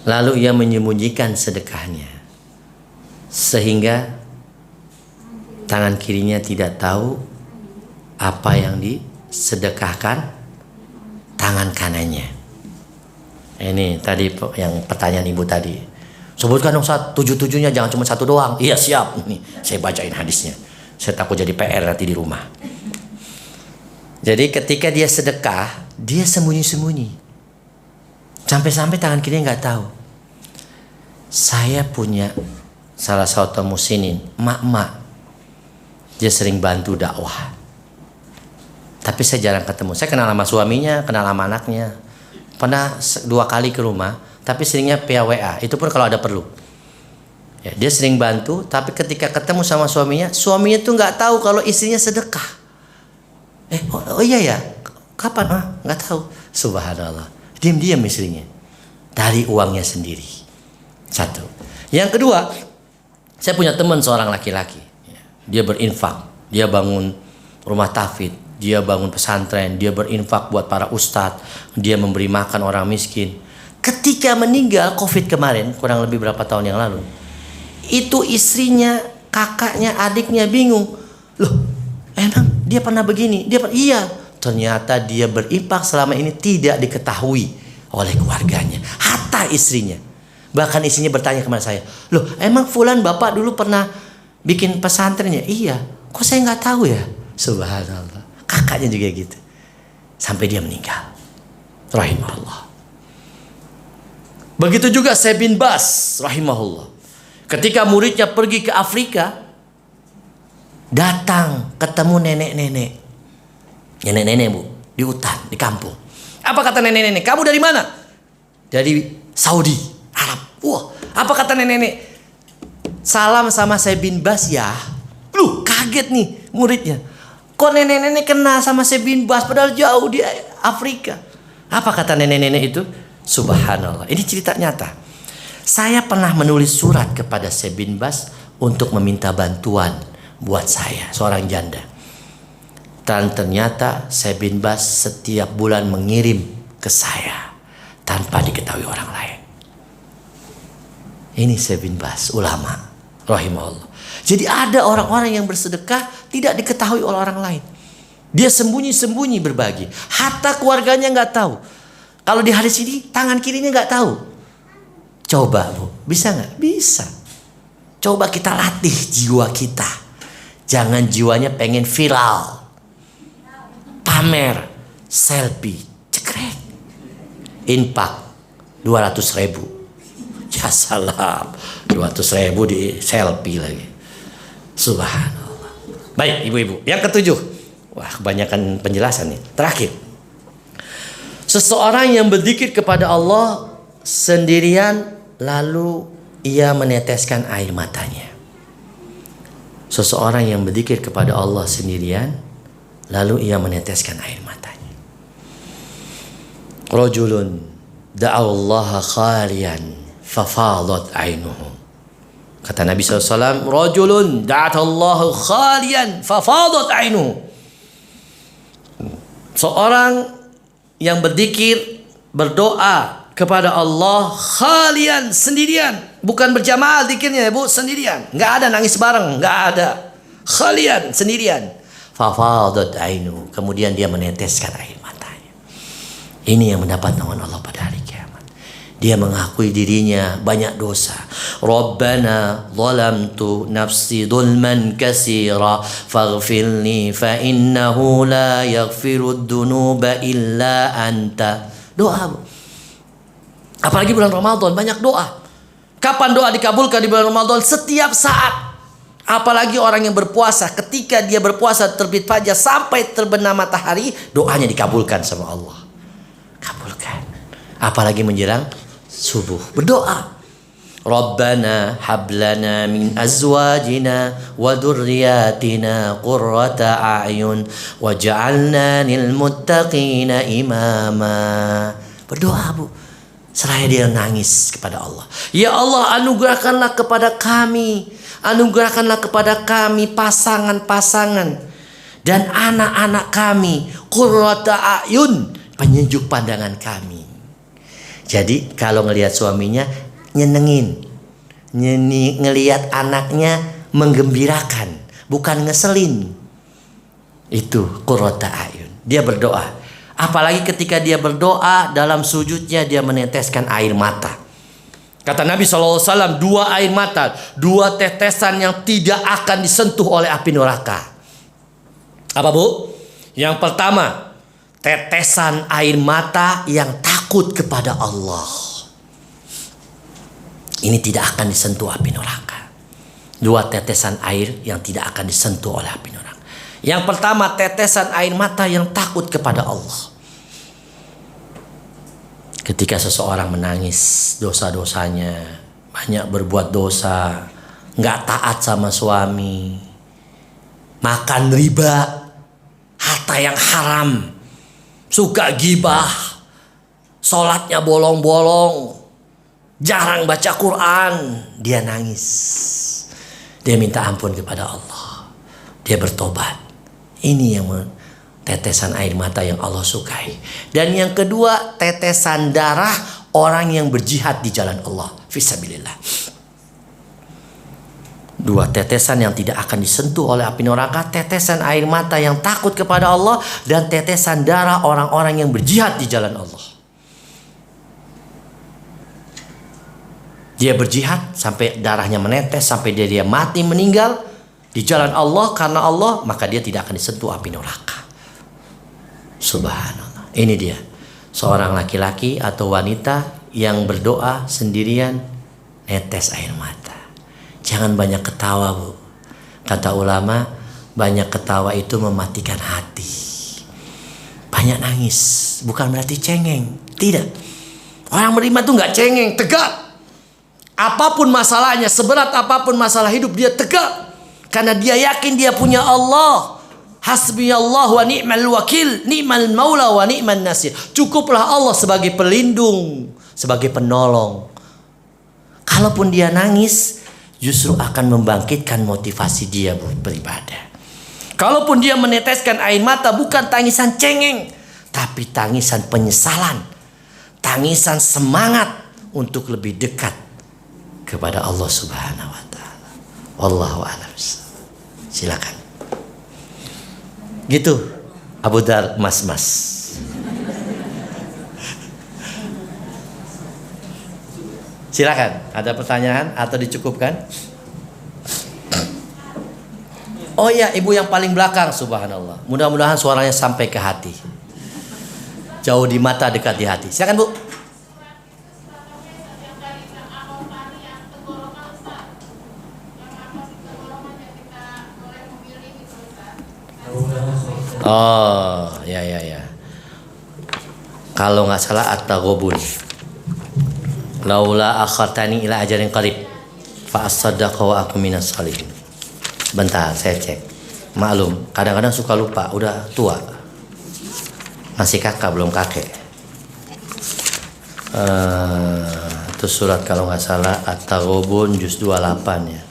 lalu ia menyembunyikan sedekahnya sehingga tangan kirinya tidak tahu apa yang disedekahkan tangan kanannya. Ini tadi yang pertanyaan Ibu tadi. Sebutkan dong 7-7-nya, jangan cuma 1 doang. Iya, siap. Nih, saya bacain hadisnya. Saya takut jadi PR nanti di rumah. Jadi ketika dia sedekah, dia sembunyi-sembunyi. Sampai-sampai tangan kirinya nggak tahu. Saya punya salah satu musinin, mak-mak. Dia sering bantu dakwah. Tapi saya jarang ketemu. Saya kenal sama suaminya, kenal sama anaknya. Pernah 2 kali ke rumah, tapi seringnya via WA. Itu pun kalau ada perlu. Ya, dia sering bantu, tapi ketika ketemu sama suaminya tuh nggak tahu kalau istrinya sedekah. Oh iya ya, kapan? Nggak tahu. Subhanallah. Diam-diam istrinya dari uangnya sendiri. 1. Yang kedua, saya punya teman seorang laki-laki. Dia berinfak, dia bangun rumah tahfidz, dia bangun pesantren, dia berinfak buat para ustadz, dia memberi makan orang miskin. Ketika meninggal COVID kemarin, kurang lebih berapa tahun yang lalu, Itu istrinya, kakaknya, adiknya bingung. Loh, emang dia pernah begini? Iya. Ternyata dia berinfak selama ini tidak diketahui oleh keluarganya, hatta istrinya. Bahkan istrinya bertanya kepada saya, loh emang fulan bapak dulu pernah bikin pesantrennya? Iya. Kok saya nggak tahu ya? Subhanallah. Kakaknya juga gitu. Sampai dia meninggal. Rahimahullah. Begitu juga Syekh bin Baz rahimahullah. Ketika muridnya pergi ke Afrika, datang ketemu nenek-nenek. Nenek-nenek bu, di hutan, di kampung. Apa kata nenek-nenek? Kamu dari mana? Dari Saudi, Arab. Wah, apa kata nenek-nenek? Salam sama Syekh bin Baz ya. Loh, kaget nih muridnya. Kok nenek-nenek kenal sama Syekh bin Baz padahal jauh di Afrika? Apa kata nenek-nenek itu? Subhanallah. Ini cerita nyata. Saya pernah menulis surat kepada Syekh bin Baz untuk meminta bantuan buat saya, seorang janda. Dan ternyata Syekh bin Baz setiap bulan mengirim ke saya tanpa diketahui orang lain. Ini Syekh bin Baz, ulama rahimahullah. Jadi ada orang-orang yang bersedekah tidak diketahui oleh orang lain. Dia sembunyi-sembunyi berbagi. Hatta keluarganya nggak tahu. Kalau di hadis ini tangan kirinya nggak tahu. Coba bu, bisa nggak? Bisa. Coba kita latih jiwa kita. Jangan jiwanya pengen viral, pamer, selfie, cekrek, infak 200.000. Ya salam, 200.000 di selfie lagi. Subhanallah. Baik ibu-ibu, yang ketujuh. Wah kebanyakan penjelasan nih. Terakhir, seseorang yang berzikir kepada Allah sendirian lalu ia meneteskan air matanya. Seseorang yang berzikir kepada Allah sendirian lalu ia meneteskan air matanya. Rajulun da'allaha khalian fafadat ainuhu. Kata Nabi SAW, rajulun da'atallahu khalian fafadat ainuhu. Seorang yang berzikir, berdoa kepada Allah khalian, sendirian, bukan berjamaah zikirnya bu, sendirian, nggak ada nangis bareng, nggak ada, khalian, sendirian. Fafadat ainu, kemudian dia meneteskan air matanya. Ini yang mendapat naungan Allah pada hari kiamat. Dia mengakui dirinya banyak dosa. Rabbana zalamtu nafsi zulman katsira faghfirli fa innahu la yaghfirud dzunuba illa anta. Doa. Apalagi bulan Ramadan banyak doa. Kapan doa dikabulkan di bulan Ramadan? Setiap saat. Apalagi orang yang berpuasa, ketika dia berpuasa terbit fajar sampai terbenam matahari, doanya dikabulkan sama Allah. Kabulkan. Apalagi menjelang subuh berdoa. Rabbana hablana min azwajina wa dhurriyyatina qurrata a'yun waj'alna lil muttaqina imama. Berdoa bu. Seraya dia nangis kepada Allah. Ya Allah, anugerahkanlah kepada kami, anugerahkanlah kepada kami pasangan-pasangan dan anak-anak kami qurrata a'yun, penyejuk pandangan kami. Jadi kalau ngelihat suaminya nyenengin, ngelihat anaknya menggembirakan, bukan ngeselin. Itu qurrata a'yun. Dia berdoa. Apalagi ketika dia berdoa dalam sujudnya dia meneteskan air mata. Kata Nabi SAW, dua air mata, dua tetesan yang tidak akan disentuh oleh api neraka. Apa bu? Yang pertama, tetesan air mata yang takut kepada Allah. Ini tidak akan disentuh api neraka. Dua tetesan air yang tidak akan disentuh oleh api neraka. Yang pertama, tetesan air mata yang takut kepada Allah. Ketika seseorang menangis dosa-dosanya, banyak berbuat dosa, nggak taat sama suami, makan riba, harta yang haram, suka gibah, sholatnya bolong-bolong, jarang baca Quran, dia nangis, dia minta ampun kepada Allah, dia bertobat. Ini yang tetesan air mata yang Allah sukai. Dan yang kedua, tetesan darah orang yang berjihad di jalan Allah fisabilillah. Dua tetesan yang tidak akan disentuh oleh api neraka, tetesan air mata yang takut kepada Allah, dan tetesan darah orang-orang yang berjihad di jalan Allah. Dia berjihad sampai darahnya menetes, sampai dia mati meninggal di jalan Allah karena Allah, maka dia tidak akan disentuh api neraka. Subhanallah. Ini dia seorang laki-laki atau wanita yang berdoa sendirian, netes air mata. Jangan banyak ketawa, Bu. Kata ulama, banyak ketawa itu mematikan hati. Banyak nangis bukan berarti cengeng. Tidak. Orang beriman tuh nggak cengeng, tegak. Apapun masalahnya, seberat apapun masalah hidup, dia tegak. Karena dia yakin dia punya Allah. Hasbiyallah wa ni'mal wakil, ni'mal maula wa ni'man nasir. Cukuplah Allah sebagai pelindung, sebagai penolong. Kalaupun dia nangis, justru akan membangkitkan motivasi dia beribadah. Kalaupun dia meneteskan air mata, bukan tangisan cengeng, tapi tangisan penyesalan, tangisan semangat untuk lebih dekat kepada Allah Subhanahu wa taala. Wallahu a'lam. Silakan. Gitu Abu Dar, mas-mas. Silakan, ada pertanyaan atau dicukupkan? Oh ya, ibu yang paling belakang, subhanallah. Mudah-mudahan suaranya sampai ke hati. Jauh di mata, dekat di hati. Silakan, Bu. Oh, ya. Kalau nggak salah at-taghabun. Laula akhartani ila ajalin qarib fa asaddaqa wa aku minas salihin. Bentar, saya cek. Maklum, kadang-kadang suka lupa, udah tua. Masih kakak, belum kakek. Itu surat kalau nggak salah At-Taghabun juz 28 ya.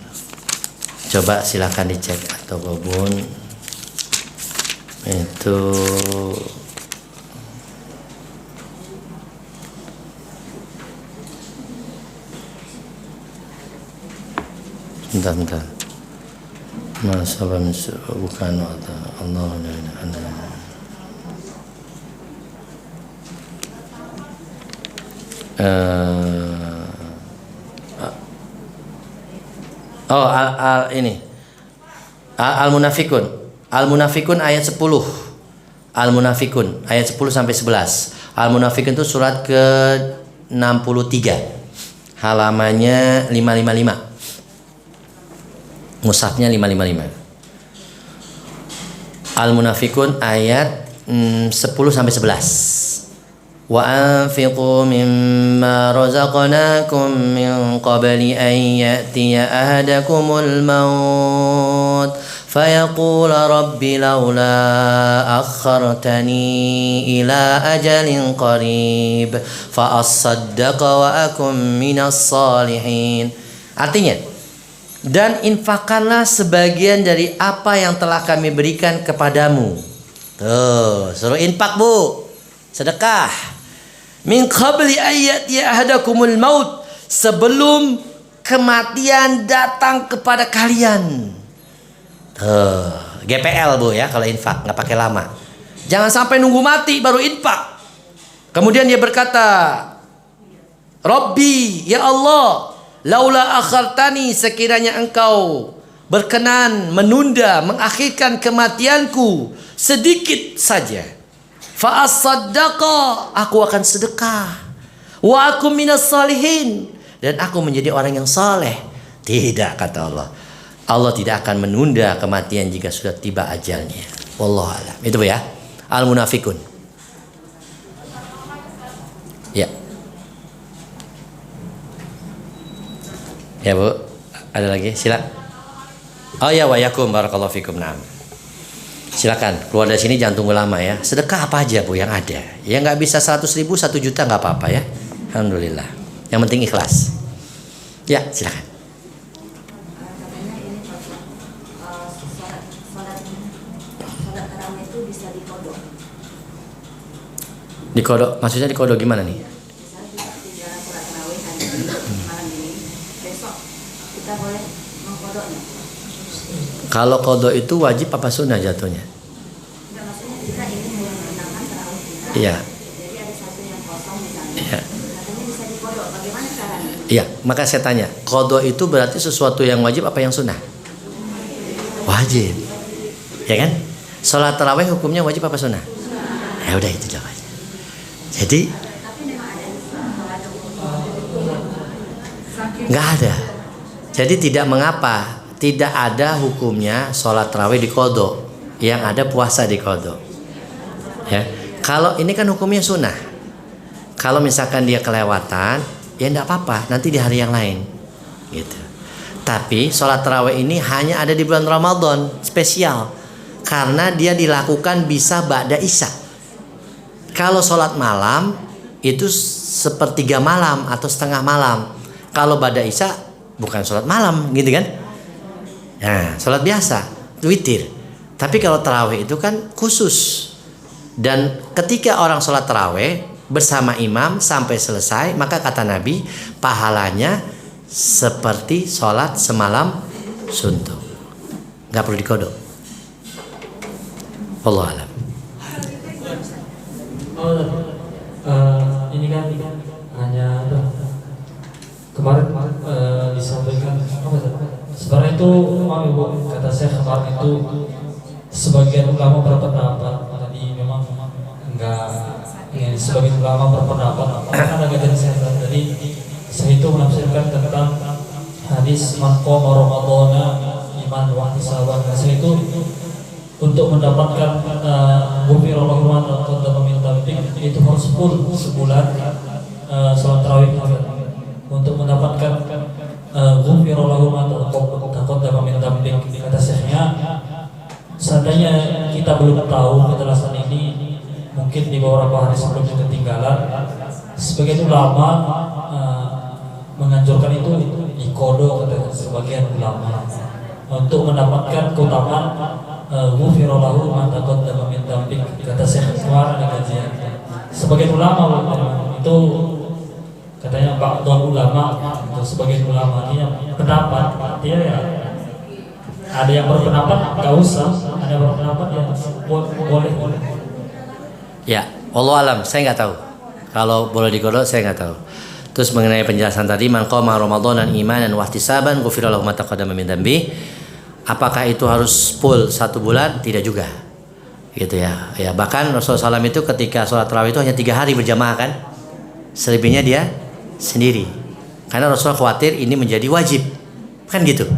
Coba silakan dicek At-Taghabun. Itu bentar. Masa bukan Allah la ilaha illallah. Ini Al-Munafikun. Al-Munafikun ayat 10. Al-Munafikun ayat 10 sampai 11. Al-Munafikun itu surat ke-63. Halamannya 555. Mushafnya 555. Al-Munafikun ayat 10 sampai 11. Wa anfiqu mimma razaqnakum min qabli an ya'tiya ahadakumul maut fayaqul rabbi laula akhartani ila ajalin qarib fa asaddaqa wa akum minas salihin. Artinya, dan infakkanlah sebagian dari apa yang telah kami berikan kepadamu. Tuh, suruh infak, Bu. Sedekah. Min qabli ayati ahadakumul maut, sebelum kematian datang kepada kalian. Tuh, GPL, Bu ya, kalau infak, nggak pakai lama. Jangan sampai nunggu mati baru infak. Kemudian dia berkata, Rabbi, ya Allah, laula akhartani, sekiranya engkau berkenan menunda, mengakhirkan kematianku sedikit saja, fa asaddaqa, aku akan sedekah, wa aku minas salihin, dan aku menjadi orang yang saleh. Tidak, kata Allah. Allah tidak akan menunda kematian jika sudah tiba ajalnya. Wallahu a'lam. Itu ya. Al-Munafikun. Ya. Ya, Bu, ada lagi? Silakan. Oh ya, wa yakum barakallahu fikum. Naam. Silakan keluar dari sini, jangan tunggu lama ya. Sedekah apa aja, Bu, yang ada. Ya nggak bisa 100.000, 1 juta nggak apa-apa ya. Alhamdulillah. Yang penting ikhlas. Ya, silakan. Katanya ini sholat tarawih itu bisa dikodok. Dikodok, maksudnya dikodok gimana nih? Misalnya kita tidak sholat tarawih hari ini, malam ini, besok kita boleh mengkodok kodoknya? Kalau qada itu wajib apa sunnah jatuhnya? Enggak, maksudnya kita ingin memenangkan tarawih kita. Iya. Jadi ada satu yang kosong misalnya. Iya. Katanya bisa dikodok. Bagaimana caranya? Iya, maka saya tanya, qada itu berarti sesuatu yang wajib apa yang sunnah? Wajib. Ya kan? Salat tarawih hukumnya wajib apa sunnah? Ya udah itu jawabannya. Jadi Tapi memang ada nggak ada. Jadi tidak mengapa, tidak ada hukumnya sholat tarawih di qada. Yang ada puasa di qada. Ya, kalau ini kan hukumnya sunnah. Kalau misalkan dia kelewatan, ya enggak apa-apa, nanti di hari yang lain. Gitu. Tapi sholat tarawih ini hanya ada di bulan Ramadan, spesial. Karena dia dilakukan bisa ba'da isya. Kalau sholat malam itu sepertiga malam atau setengah malam. Kalau ba'da isya bukan sholat malam, gitu kan? Nah, sholat biasa, witir. Tapi kalau tarawih itu kan khusus. Dan ketika orang sholat tarawih bersama imam sampai selesai, maka kata Nabi, pahalanya seperti sholat semalam suntuk. Gak perlu dikodok. Wallahu a'lam. Ini kan hanya kemarin disampaikan sebenarnya itu memang Ibu kata saya kemarin itu sebagian ulama berpendapat tadi memang enggak ya, sebagian ulama berpendapat kan ada kajian saya tadi saya itu menafsirkan tentang hadis man qama ramadhana iman wa ihtisaban. Saya itu untuk mendapatkan ghufrallahu ma taqaddama min dzambik itu harus full sebulan salat tarawih. Untuk mendapatkan ghufrallahu ma taqaddama min dzambik, kata Syekhnya, seandainya kita belum tahu kejelasan ini, mungkin di beberapa hari sebelumnya ketinggalan, sebagian ulama menganjurkan itu dikodok, kata sebagian ulama, untuk mendapatkan keutamaan ghufrallahu ma taqaddama min dzambik, kata Syekh kemarin di kajian. Sebagian ulama itu katanya ba'dul ulama, untuk sebagian ulama ini pendapat dia ya ada yang berpendapat nggak usah, ada yang berpendapat yang boleh. Ya, wallahu alam, saya nggak tahu. Kalau boleh dikodok saya nggak tahu. Terus mengenai penjelasan tadi, man qama ramadhanan imanan wa ihtisaban ghufira lahu ma taqaddama min dzambi. Apakah itu harus full 1 bulan? Tidak juga. Gitu ya. Ya, bahkan Rasulullah SAW itu ketika sholat tarawih itu hanya 3 hari berjamaah kan? Selebihnya dia sendiri. Karena Rasulullah khawatir ini menjadi wajib. Kan gitu.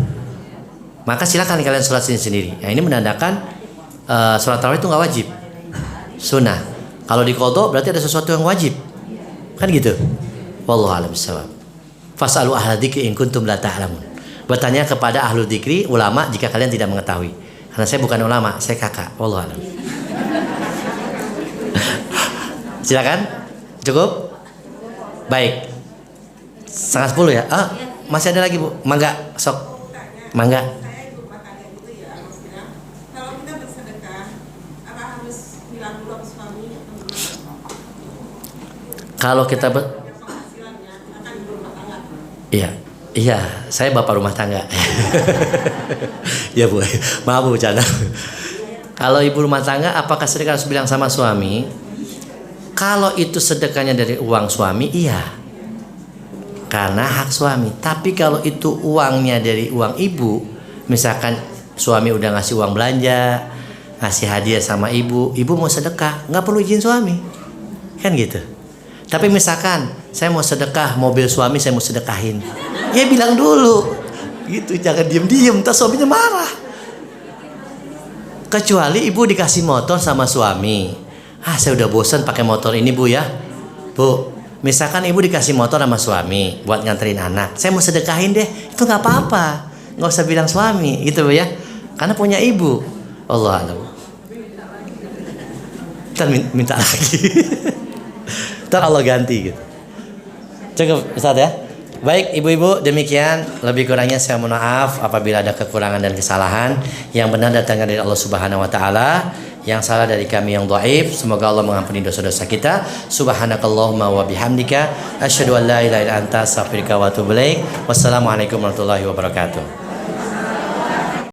Maka silakan kalian sholat sendiri. Nah, ini menandakan sholat tarawih itu nggak wajib, sunnah. Kalau di qada berarti ada sesuatu yang wajib, kan gitu. Wallahu a'lam bishawab. Fas'alu ahla dzikri in kuntum la ta'lamun. Bertanya kepada ahlu dzikri, ulama, jika kalian tidak mengetahui. Karena saya bukan ulama, saya kakak. Wallahu a'lam. Silakan. Cukup? Baik. 9:30 ya? Masih ada lagi, Bu. Mangga, sok. Mangga. Kalau kita iya, saya bapak rumah tangga. Ya Bu, maaf Bu bercanda. Kalau ibu rumah tangga, apakah sedekah harus bilang sama suami? Kalau itu sedekahnya dari uang suami, iya, karena hak suami. Tapi kalau itu uangnya dari uang ibu, misalkan suami udah ngasih uang belanja, ngasih hadiah sama ibu mau sedekah, nggak perlu izin suami, kan gitu. Tapi misalkan saya mau sedekah mobil suami, saya mau sedekahin, ya bilang dulu, gitu, jangan diem-diem, ntar suaminya marah. Kecuali ibu dikasih motor sama suami, saya udah bosan pakai motor ini Bu ya, Bu. Misalkan ibu dikasih motor sama suami buat nganterin anak, saya mau sedekahin deh, itu nggak apa-apa, nggak usah bilang suami, gitu Bu ya, karena punya ibu. Allah alam. Ntar minta lagi. Ntar Allah ganti gitu. Cukup Ustaz ya. Baik ibu-ibu, demikian, lebih kurangnya saya mohon maaf apabila ada kekurangan dan kesalahan. Yang benar datangnya dari Allah Subhanahu wa taala, yang salah dari kami yang dhaif. Semoga Allah mengampuni dosa-dosa kita. Subhanakallahumma wa bihamdika asyhadu an la ilaha illa anta astaghfiruka wa atubu ilaik. Wassalamualaikum warahmatullahi wabarakatuh.